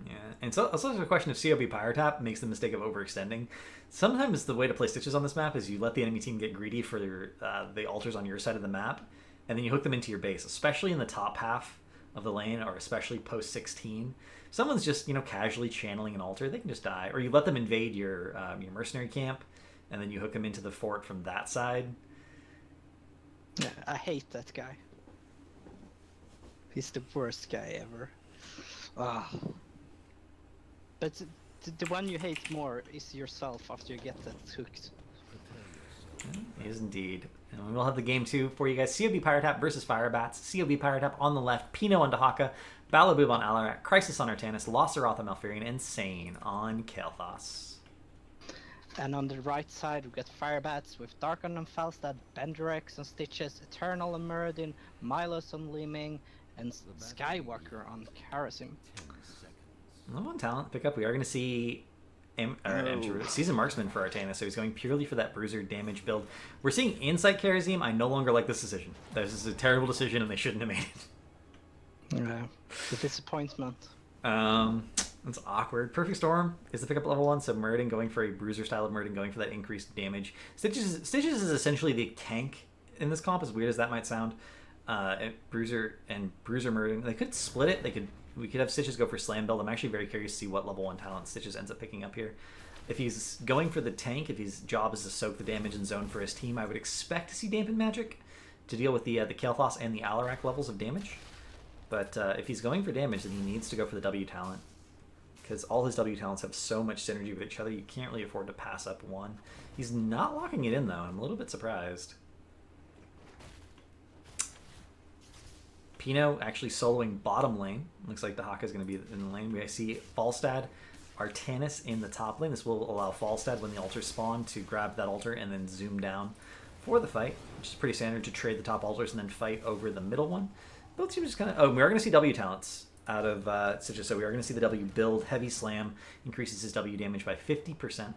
Yeah, and so also there's a question if CoB Pyrotap makes the mistake of overextending. Sometimes the way to play Stitches on this map is you let the enemy team get greedy for the altars on your side of the map, and then you hook them into your base, especially in the top half of the lane, or especially post 16. If someone's just casually channeling an altar, they can just die, or you let them invade your mercenary camp, and then you hook them into the fort from that side. Yeah, I hate that guy. He's the worst guy ever. But the one you hate more is yourself after you get that hooked. It is indeed. And we'll have the game 2 for you guys. CoB Pyrotap versus Firebats. CoB Pyrotap on the left, Pino on Dahaka, Balaboob on Alarak, Crisis on Artanis, Losaroth on Malfurion, and Sane on Kael'thas. And on the right side, we got Firebats with Darkon on Falstad, Benderex on Stitches, Eternal on Muradin, Milos on Leeming, and Skywalker on Karasim. Level 1 talent pickup. We are going to see Season Marksman for Artanis, so he's going purely for that bruiser damage build. We're seeing Insight Kharazim. I no longer like this decision. This is a terrible decision, and they shouldn't have made it. Yeah, the disappointment. It's awkward. Perfect Storm is the pickup level 1, so Muradin going for a bruiser style of Muradin, going for that increased damage. Stitches is essentially the tank in this comp, as weird as that might sound. Bruiser Muradin. They could split it. We could have Stitches go for Slam build. I'm actually very curious to see what level 1 talent Stitches ends up picking up here. If he's going for the tank, if his job is to soak the damage and zone for his team, I would expect to see Dampen Magic to deal with the Kael'thas and the Alarak levels of damage. But if he's going for damage, then he needs to go for the W talent, because all his W talents have so much synergy with each other, you can't really afford to pass up one. He's not locking it in, though. I'm a little bit surprised. Pino actually soloing bottom lane. Looks like the Haka is going to be in the lane. We see Falstad, Artanis in the top lane. This will allow Falstad, when the altars spawn, to grab that altar and then zoom down for the fight, which is pretty standard to trade the top altars and then fight over the middle one. Both teams just kind of... Oh, we are going to see W talents out of Citrus. So we are going to see the W build. Heavy Slam increases his W damage by 50%. A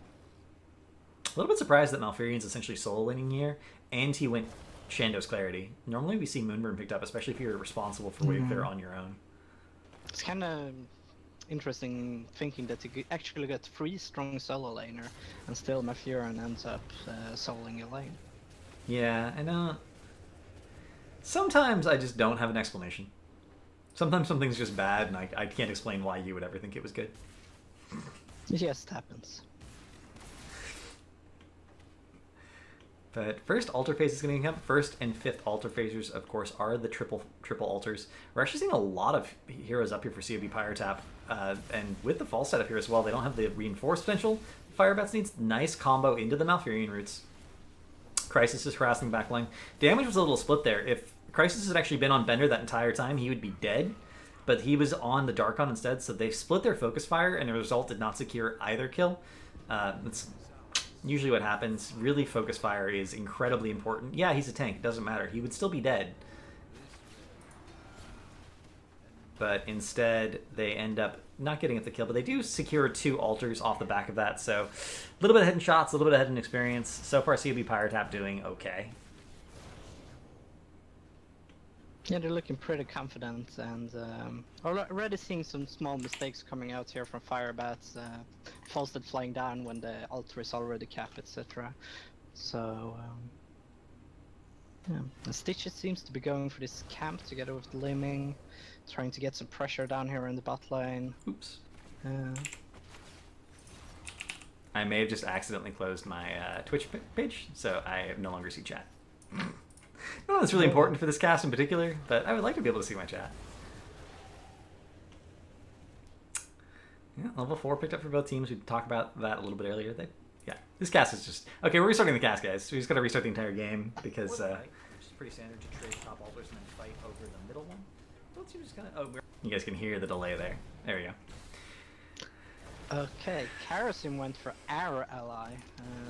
little bit surprised that Malfurion's essentially solo laning here, and he went Shando's Clarity. Normally we see Moonburn picked up, especially if you're responsible for wave clear on your own. It's kind of interesting thinking that you actually get 3 strong solo laner, and still Malfurion ends up soloing a lane. Yeah, I know. Sometimes I just don't have an explanation. Sometimes something's just bad, and I can't explain why you would ever think it was good. It just happens. But first altar phase is going to come. First and fifth altar phasers, of course, are the triple altars. We're actually seeing a lot of heroes up here for CoB Pyrotap. And with the false setup here as well, they don't have the reinforced potential. Firebats needs nice combo into the Malfurion roots. Crisis is harassing backline. Damage was a little split there. If Crisis had actually been on Bender that entire time, he would be dead. But he was on the Darkon instead, so they split their focus fire, and the result did not secure either kill. That's usually what happens. Really, focus fire is incredibly important. Yeah, he's a tank. It doesn't matter. He would still be dead. But instead, they end up not getting at the kill. But they do secure 2 altars off the back of that. So a little bit of hidden shots, a little bit of hidden experience. So far, CoB Pyrotap doing okay. Yeah, they're looking pretty confident, and already seeing some small mistakes coming out here from Firebats. Falstad flying down when the altar is already capped, etc. So, yeah. And Stitches seems to be going for this camp together with Liming, trying to get some pressure down here in the bot lane. Oops. I may have just accidentally closed my Twitch page, so I no longer see chat. No, that's really important for this cast in particular, but I would like to be able to see my chat. Yeah, level 4 picked up for both teams. We talked about that a little bit earlier. Yeah, this cast is just... Okay, we're restarting the cast, guys. We just got to restart the entire game because... Which is pretty standard to trade top altars and then fight over the middle one. Both teams just kind of... Oh, you guys can hear the delay there. There we go. Okay, Karasim went for our ally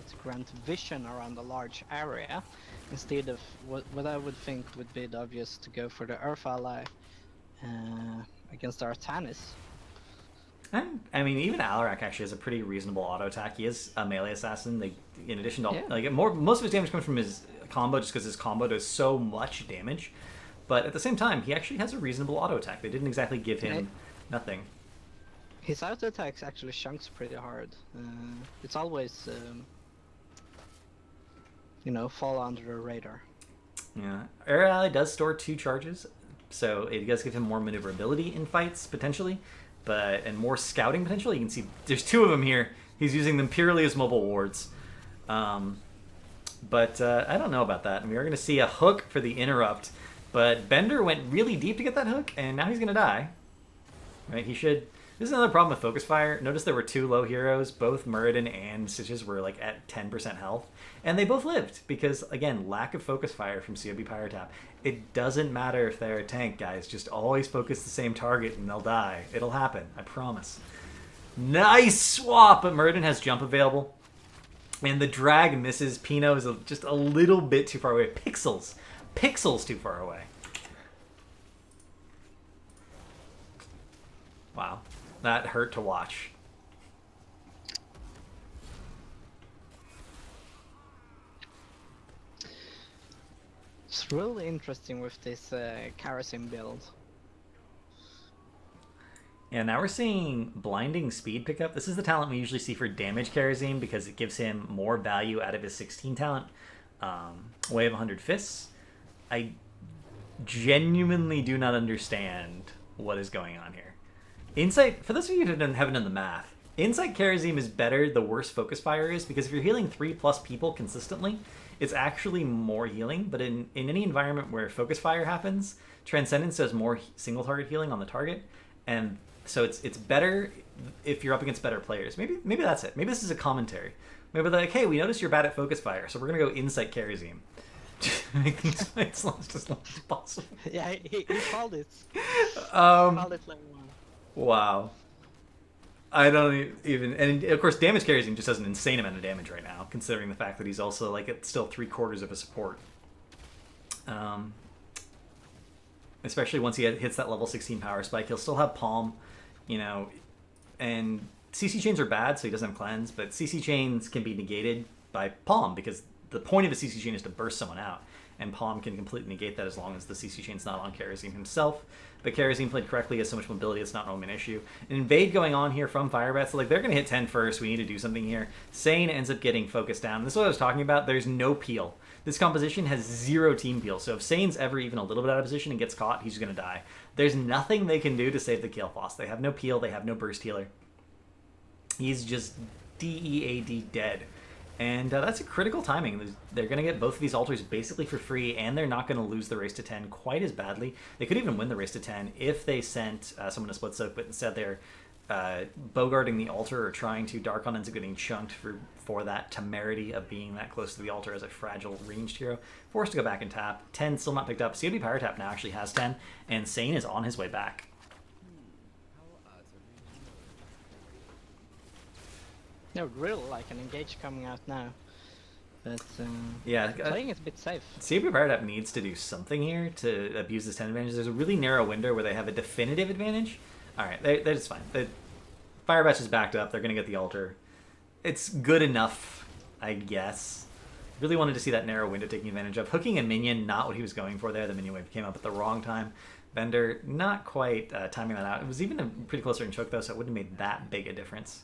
to grant vision around a large area, instead of what I would think would be the obvious to go for the Earth ally against Artanis. I mean, even Alarak actually has a pretty reasonable auto attack. He is a melee assassin. In addition to most of his damage comes from his combo, just because his combo does so much damage. But at the same time, he actually has a reasonable auto attack. They didn't exactly give him nothing. His auto attacks actually chunks pretty hard. It's always, fall under the radar. Yeah, Air Ally does store 2 charges, so it does give him more maneuverability in fights potentially, and more scouting potential. You can see there's 2 of them here. He's using them purely as mobile wards. But I don't know about that. And we are going to see a hook for the interrupt, but Bender went really deep to get that hook, and now he's going to die. Right? He should. This is another problem with Focus Fire. Notice there were 2 low heroes. Both Muradin and Stitches were like at 10% health. And they both lived because, again, lack of Focus Fire from CoB Pyrotap. It doesn't matter if they're a tank, guys. Just always focus the same target and they'll die. It'll happen. I promise. Nice swap! But Muradin has jump available. And the drag misses. Pino is just a little bit too far away. Pixels. Pixels too far away. Wow. That hurt to watch. It's really interesting with this Karasim build. Yeah, now we're seeing Blinding Speed pickup. This is the talent we usually see for damage Karazim because it gives him more value out of his 16 talent. Way of 100 Fists. I genuinely do not understand what is going on here. Insight, for those of you who haven't done the math, Insight Karazim is better the worse Focus Fire is, because if you're healing 3+ people consistently, it's actually more healing, but in any environment where Focus Fire happens, Transcendence does more single target healing on the target, and so it's better if you're up against better players. Maybe that's it. Maybe this is a commentary. Maybe they're like, hey, we noticed you're bad at Focus Fire, so we're going to go Insight Karazim Make things as long as possible. Yeah, he called it. Um, Called it like one. wow. I don't even, and of course, damage carries him just does an insane amount of damage right now, considering the fact that he's also like at still 3/4 of a support. Um, especially once he hits that level 16 power spike, he'll still have Palm, you know, and CC chains are bad, so he doesn't have cleanse, but CC chains can be negated by Palm because the point of a CC chain is to burst someone out, and Palm can completely negate that as long as the CC chain's not on Karazim himself. But Karazim played correctly, has so much mobility, it's not normally an issue. An invade going on here from Firebats, so like they're going to hit 10 first, we need to do something here. Sane ends up getting focused down. This is what I was talking about, there's no peel. This composition has 0 team peel, so if Sane's ever even a little bit out of position and gets caught, he's going to die. There's nothing they can do to save the Kael'thas. They have no peel, they have no burst healer. He's just DEAD dead. And that's a critical timing. They're going to get both of these altars basically for free, and they're not going to lose the race to 10 quite as badly. They could even win the race to 10 if they sent someone to split soak, but instead they're bogarting the altar or trying to. Darkon ends up getting chunked for that temerity of being that close to the altar as a fragile ranged hero. Forced to go back and tap. 10 still not picked up. CoB Pyrotap now actually has 10, and Sane is on his way back. No, real like an engage coming out now, but yeah, playing it a bit safe. CoB Pyrotap needs to do something here to abuse this 10 advantage. There's a really narrow window where they have a definitive advantage. All right, they're just fine. The Firebatch is backed up. They're going to get the altar. It's good enough, I guess. Really wanted to see that narrow window taking advantage of. Hooking a minion, not what he was going for there. The minion wave came up at the wrong time. Bender, not quite timing that out. It was even a pretty close range hook, though, so it wouldn't have made that big a difference.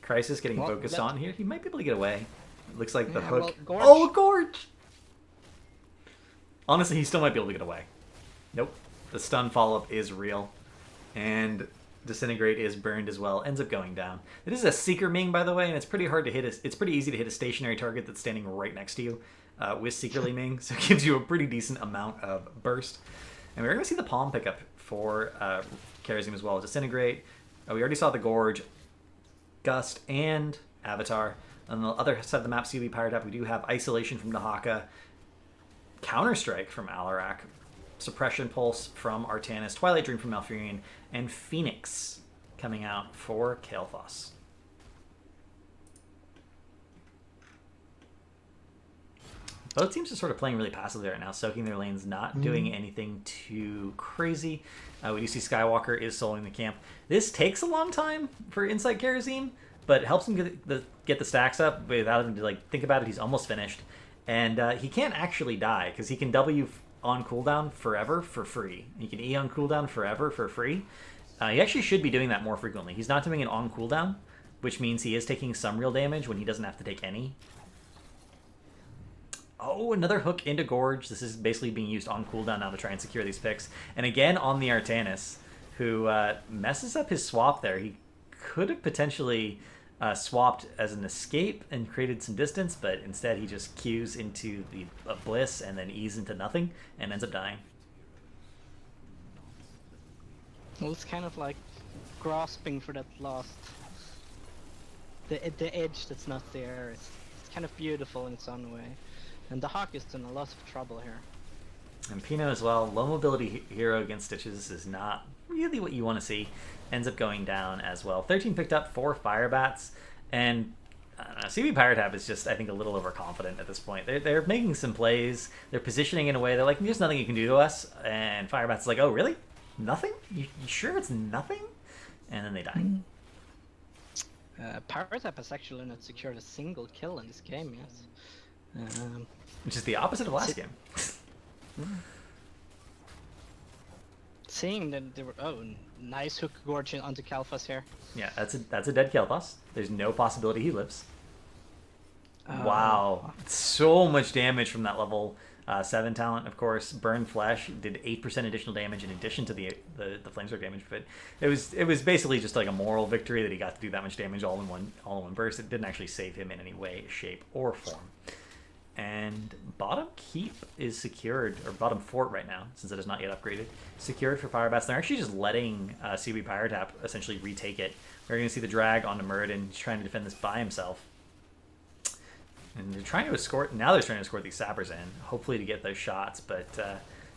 Crisis getting focused on here. He might be able to get away. It looks like the hook. Well, Gorge. Oh, Gorge! Honestly, he still might be able to get away. Nope. The stun follow-up is real. And Disintegrate is burned as well. Ends up going down. It is a Seeker Ming, by the way, and it's pretty hard to hit. It's pretty easy to hit a stationary target that's standing right next to you with Seekerly Ming. So it gives you a pretty decent amount of burst. And we're going to see the Palm pickup for Karazim as well. Disintegrate. We already saw the Gorge. Gust, and Avatar. On the other side of the map, CoB Pyrotap, we do have Isolation from Dahaka, Counter-Strike from Alarak, Suppression Pulse from Artanis, Twilight Dream from Malfurion, and Phoenix coming out for Kael'thas. Both teams are sort of playing really passively right now, soaking their lanes, not doing anything too crazy. We do see Skywalker is soloing the camp. This takes a long time for Insight Karazim, but it helps him get the stacks up without having to like think about it. He's almost finished. And he can't actually die, because he can W on cooldown forever for free. He can E on cooldown forever for free. He actually should be doing that more frequently. He's not doing it on cooldown, which means he is taking some real damage when he doesn't have to take any. Oh, another hook into Gorge. This is basically being used on cooldown now to try and secure these picks. And again on the Artanis, who messes up his swap there. He could have potentially swapped as an escape and created some distance, but instead he just queues into the Bliss and then E's into nothing and ends up dying. Well, it's kind of like grasping for that last... The edge that's not there. It's kind of beautiful in its own way. And the Hawk is in a lot of trouble here. And Pino as well. Low mobility hero against Stitches is not really what you want to see. Ends up going down as well. 13 picked up for Firebats. And CoB Pyrotap is just, I think, a little overconfident at this point. They're making some plays. They're positioning in a way. They're like, there's nothing you can do to us. And Firebats is like, oh, really? Nothing? You sure it's nothing? And then they die. Pyrotap has actually not secured a single kill in this game yet. Which is the opposite of last game. Seeing that there were nice hook Gorge onto Kael'thas here. Yeah, that's a dead Kael'thas. There's no possibility he lives. Wow, so much damage from that level 7 talent. Of course, Burn Flesh did 8% additional damage in addition to the Flamesword damage. But it was basically just like a moral victory that he got to do that much damage all in one burst. It didn't actually save him in any way, shape, or form. And bottom keep is secured, or bottom fort right now, since it is not yet upgraded, secured for Firebats. They're actually just letting CoB Pyrotap essentially retake it. We're going to see the drag onto Muradin. He's trying to defend this by himself. And they're trying to escort, now they're trying to escort these sappers in, hopefully to get those shots, but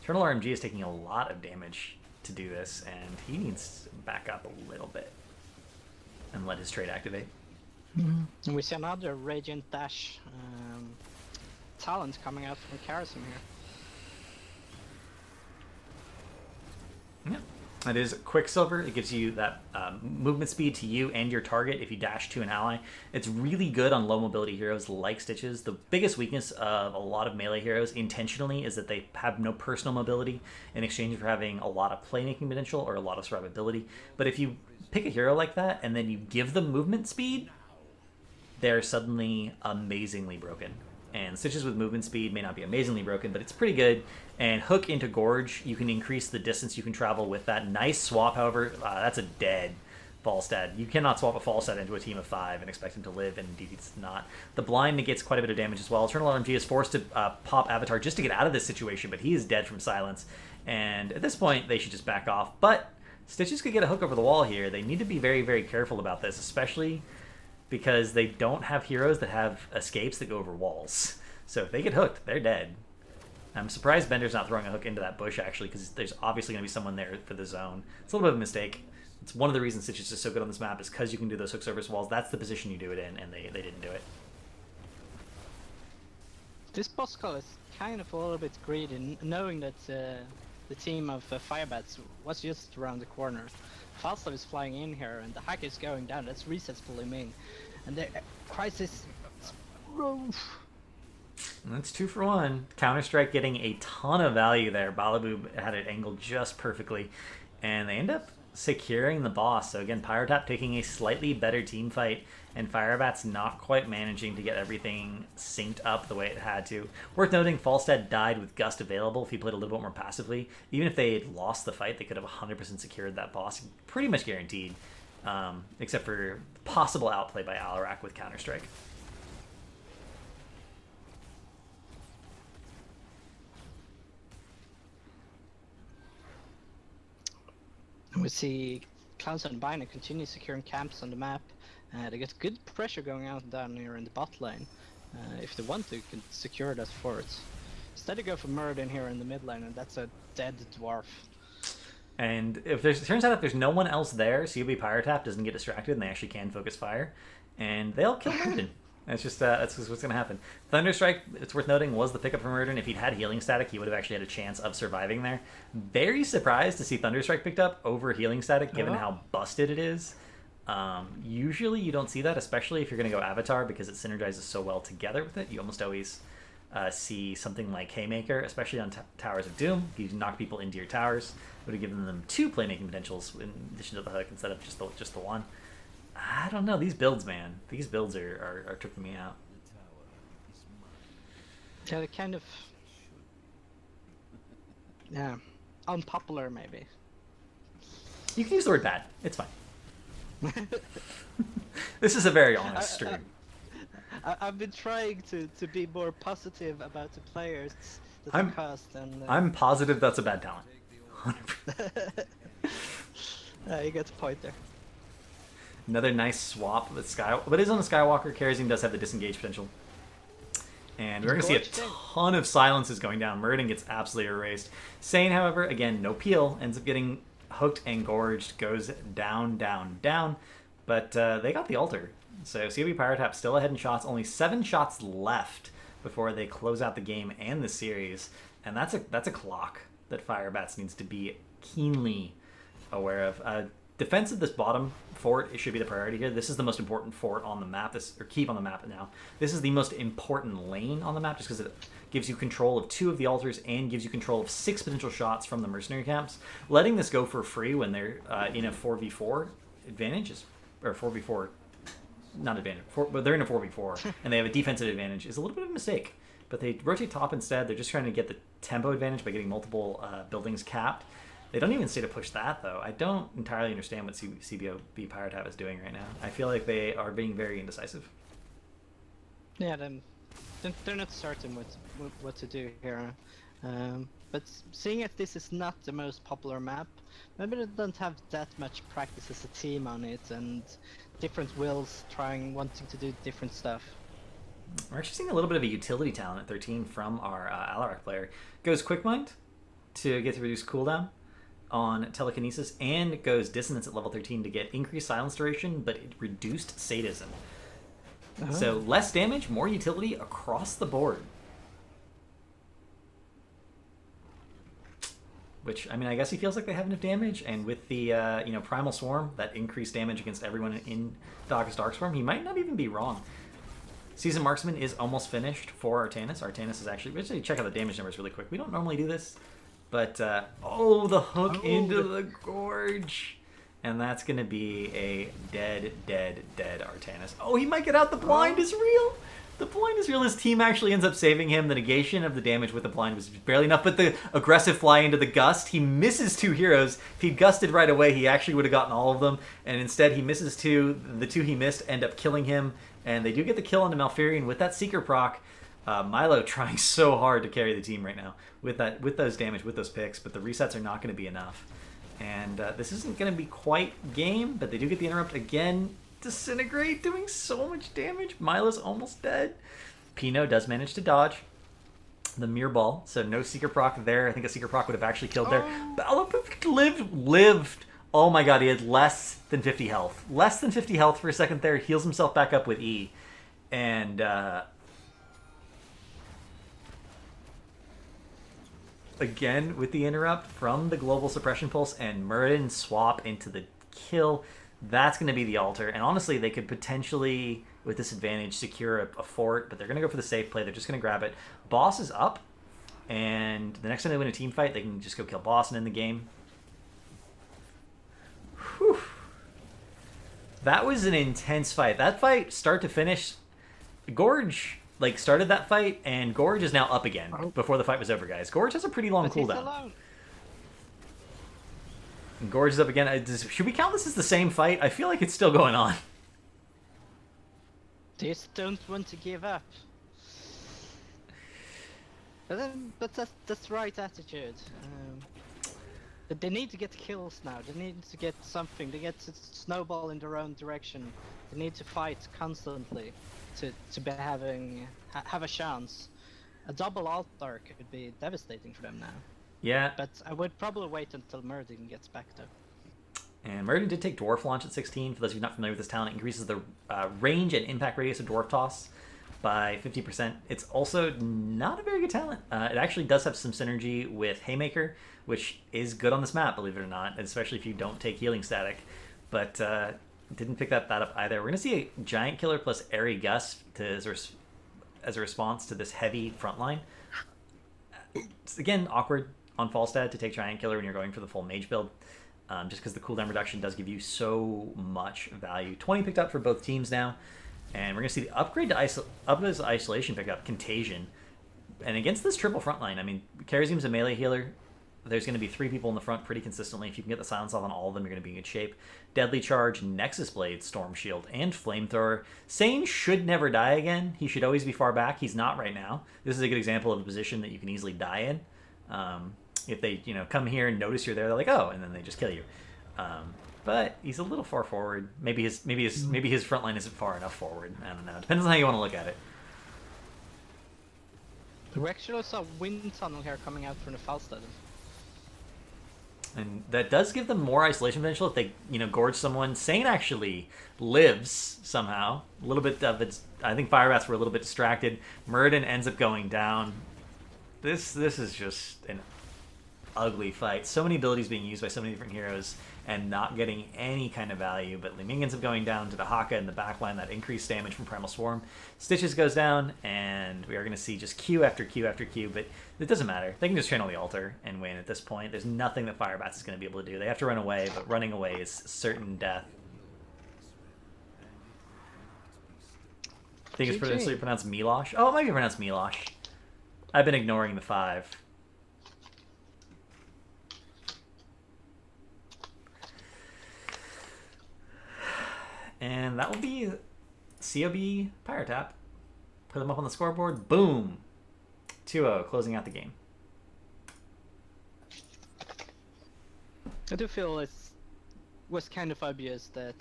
Eternal RMG is taking a lot of damage to do this, and he needs to back up a little bit and let his trade activate. And we see another Radiant Dash talent coming out from Karasim here. Yeah, it is Quicksilver. It gives you that movement speed to you and your target if you dash to an ally. It's really good on low mobility heroes like Stitches. The biggest weakness of a lot of melee heroes intentionally is that they have no personal mobility in exchange for having a lot of playmaking potential or a lot of survivability. But if you pick a hero like that and then you give them movement speed, they're suddenly amazingly broken. And Stitches with movement speed may not be amazingly broken, but it's pretty good. And Hook into Gorge, you can increase the distance you can travel with that. Nice swap, however. That's a dead Falstad. You cannot swap a Falstad into a team of 5 and expect him to live, and indeed it's not. The blind negates quite a bit of damage as well. Eternal RMG is forced to pop Avatar just to get out of this situation, but he is dead from silence. And at this point, they should just back off. But Stitches could get a hook over the wall here. They need to be very, very careful about this, especially because they don't have heroes that have escapes that go over walls. So if they get hooked, they're dead. I'm surprised Bender's not throwing a hook into that bush, actually, because there's obviously going to be someone there for the zone. It's a little bit of a mistake. It's one of the reasons Stitches is so good on this map is because you can do those hooks over walls. That's the position you do it in, and they didn't do it. This boss call is kind of a little bit greedy, knowing that the team of Firebats was just around the corner. Falstaff is flying in here, and the hack is going down. That's resets pulling in, and the Crisis. That's 2 for 1. Counter-Strike getting a ton of value there. Balaboob had it angled just perfectly, and they end up securing the boss. So again, Pyrotap taking a slightly better team fight, and Firebats not quite managing to get everything synced up the way it had to. Worth noting, Falstad died with Gust available. If he played a little bit more passively, even if they had lost the fight, they could have 100% secured that boss. Pretty much guaranteed, except for possible outplay by Alarak with Counter-Strike. We see Clouds and Biner continue securing camps on the map. They get good pressure going out down here in the bot lane. If they want to, can secure that fort. Instead they go for Muradin here in the mid lane, and that's a dead dwarf. And if there's, it turns out if there's no one else there, CoB Pyrotap doesn't get distracted, and they actually can focus fire, and they'll kill Muradin. That's just what's going to happen. Thunderstrike, it's worth noting, was the pickup from Muradin. If he'd had healing static, he would have actually had a chance of surviving there. Very surprised to see Thunderstrike picked up over healing static, given how busted it is. Usually you don't see that, especially if you're going to go Avatar, because it synergizes so well together with it. You almost always see something like Haymaker, especially on Towers of Doom. You can knock people into your towers. It would have given them 2 playmaking potentials in addition to the hook instead of just the 1. I don't know, these builds, man. These builds are tripping me out. Yeah, they're kind of... yeah, unpopular maybe. You can use the word bad. It's fine. This is a very honest stream. I've been trying to be more positive about the players that I cast, and I'm positive that's a bad talent. You get the point there. Another nice swap with Sky, but it is on the Skywalker. Karazim does have the disengage potential. And we're going to see a ton of silences going down. Muradin gets absolutely erased. Sane, however, again, no peel, ends up getting hooked and gorged, goes down, down, down. But they got the altar. So CoB Pyrotap still ahead in shots. Only 7 shots left before they close out the game and the series. And that's a clock that Firebats needs to be keenly aware of. Defense of this bottom fort, it should be the priority here. This is the most important fort on the map, or keep on the map now. This is the most important lane on the map just because it gives you control of 2 of the altars and gives you control of 6 potential shots from the mercenary camps. Letting this go for free when they're in a 4v4 advantage is, or 4v4, not advantage, but they're in a 4v4 and they have a defensive advantage is a little bit of a mistake. But they rotate top instead. They're just trying to get the tempo advantage by getting multiple buildings capped. They don't even stay to push that, though. I don't entirely understand what CoB Pyrotap is doing right now. I feel like they are being very indecisive. Yeah, then they're not certain what to do here. But seeing as this is not the most popular map, maybe they don't have that much practice as a team on it, and different wills wanting to do different stuff. We're actually seeing a little bit of a utility talent at 13 from our Alarak player. Goes Quick Mind to get to reduce cooldown on Telekinesis, and it goes Dissonance at level 13 to get increased silence duration, but it reduced Sadism. So less damage, more utility across the board. Which, I mean, I guess he feels like they have enough damage, and with the Primal Swarm, that increased damage against everyone in Darkest Darkstorm, he might not even be wrong. Season Marksman is almost finished for Artanis. Artanis is actually... Let's check out the damage numbers really quick. We don't normally do this, but... the hook into the Gorge. And that's going to be a dead Artanis. Oh, he might get out. The blind is real. The blind is real. His team actually ends up saving him. The negation of the damage with the blind was barely enough, but the aggressive fly into the gust, he misses 2 heroes. If he'd gusted right away, he actually would have gotten all of them, and instead he misses 2. The 2 he missed end up killing him, and they do get the kill on the Malfurion with that Seeker proc. Milo trying so hard to carry the team right now with those damage, with those picks, but the resets are not going to be enough. And this isn't going to be quite game, but they do get the interrupt again. Disintegrate, doing so much damage. Milo's almost dead. Pino does manage to dodge the Mirror Ball, so no Seeker proc there. I think a Seeker proc would have actually killed there. But lived. Oh my god, he had less than 50 health. Less than 50 health for a second there. Heals himself back up with E. And again with the interrupt from the Global Suppression Pulse and Muradin swap into the kill. That's going to be the altar. And honestly, they could potentially, with this advantage, secure a fort, but they're going to go for the safe play. They're just going to grab it. Boss is up, and the next time they win a team fight, they can just go kill Boss and end the game. Whew. That was an intense fight. That fight, start to finish, Gorge started that fight, and Gorge is now up again before the fight was over, guys. Gorge has a pretty long cooldown. And Gorge is up again. Should we count this as the same fight? I feel like it's still going on. They just don't want to give up. But that's the right attitude. But they need to get kills now. They need to get something. They get to snowball in their own direction. They need to fight constantly to be have a chance. A double altar could be devastating for them now. Yeah. But I would probably wait until Muradin gets back, though. And Muradin did take Dwarf Launch at 16. For those of you not familiar with this talent, it increases the range and impact radius of Dwarf Toss by 50%. It's also not a very good talent. It actually does have some synergy with Haymaker, which is good on this map, believe it or not, especially if you don't take Healing Static. But didn't pick that up either. We're going to see a Giant Killer plus Airy Gust as a response to this heavy frontline. It's, again, awkward on Falstad to take Giant Killer when you're going for the full mage build, just because the cooldown reduction does give you so much value. 20 picked up for both teams now, and we're going to see the upgrade to Isolation pick up, Contagion. And against this triple frontline, I mean, Karazim's a melee healer. There's going to be 3 people in the front pretty consistently. If you can get the silence off on all of them, you're going to be in good shape. Deadly Charge, Nexus Blade, Storm Shield, and Flamethrower. Sane should never die again. He should always be far back. He's not right now. This is a good example of a position that you can easily die in. If they, come here and notice you're there, they're like, oh, and then they just kill you. But he's a little far forward. Maybe his front line isn't far enough forward. I don't know. Depends on how you want to look at it. We actually saw Wind Tunnel here coming out from the Falstad. And that does give them more isolation potential if they, gorge someone. Sane actually lives somehow. A little bit of it. I think Firebats were a little bit distracted. Muradin ends up going down. This is just an ugly fight. So many abilities being used by so many different heroes and not getting any kind of value. But Li Ming ends up going down to the Haka in the backline, that increased damage from Primal Swarm. Stitches goes down, and we are going to see just Q after Q after Q, but it doesn't matter. They can just channel the altar and win at this point. There's nothing that Firebats is going to be able to do. They have to run away, but running away is certain death. I think it's pronounced Milosh. Oh, it might be pronounced Milosh. I've been ignoring the 5. And that will be CoB Pyrotap. Put them up on the scoreboard. Boom. 2-0, closing out the game. I do feel it was kind of obvious that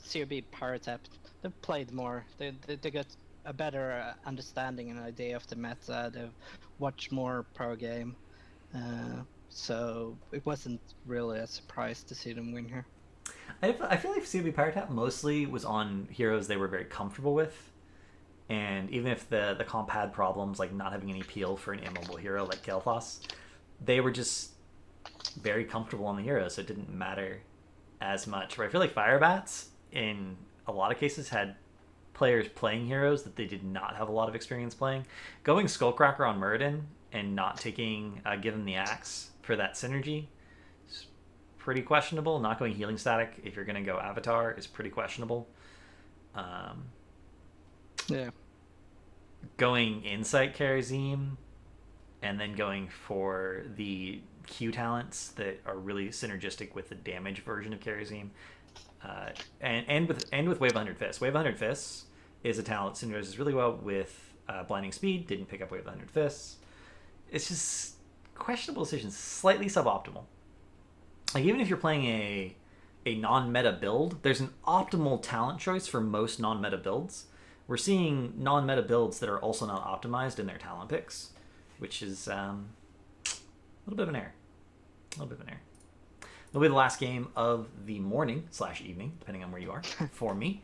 CoB Pyrotap, they played more. They got a better understanding and idea of the meta. They've watched more pro game. So it wasn't really a surprise to see them win here. I feel like CoB Pyrotap mostly was on heroes they were very comfortable with. And even if the comp had problems, like not having any peel for an immobile hero like Kael'thas, they were just very comfortable on the hero, so it didn't matter as much. Where I feel like Firebats, in a lot of cases, had players playing heroes that they did not have a lot of experience playing. Going Skullcracker on Muradin and not taking Give him the Axe for that synergy is pretty questionable. Not going Healing Static if you're going to go Avatar is pretty questionable. Yeah. Going Insight Karazim and then going for the Q talents that are really synergistic with the damage version of Karazim. And with Wave 100 Fists. Wave 100 Fists is a talent that synergizes really well with Blinding Speed. Didn't pick up Wave 100 Fists. It's just questionable decisions, slightly suboptimal. Like even if you're playing a non-meta build, there's an optimal talent choice for most non-meta builds. We're seeing non-meta builds that are also not optimized in their talent picks, which is a little bit of an error. It'll be the last game of the morning / evening, depending on where you are, for me.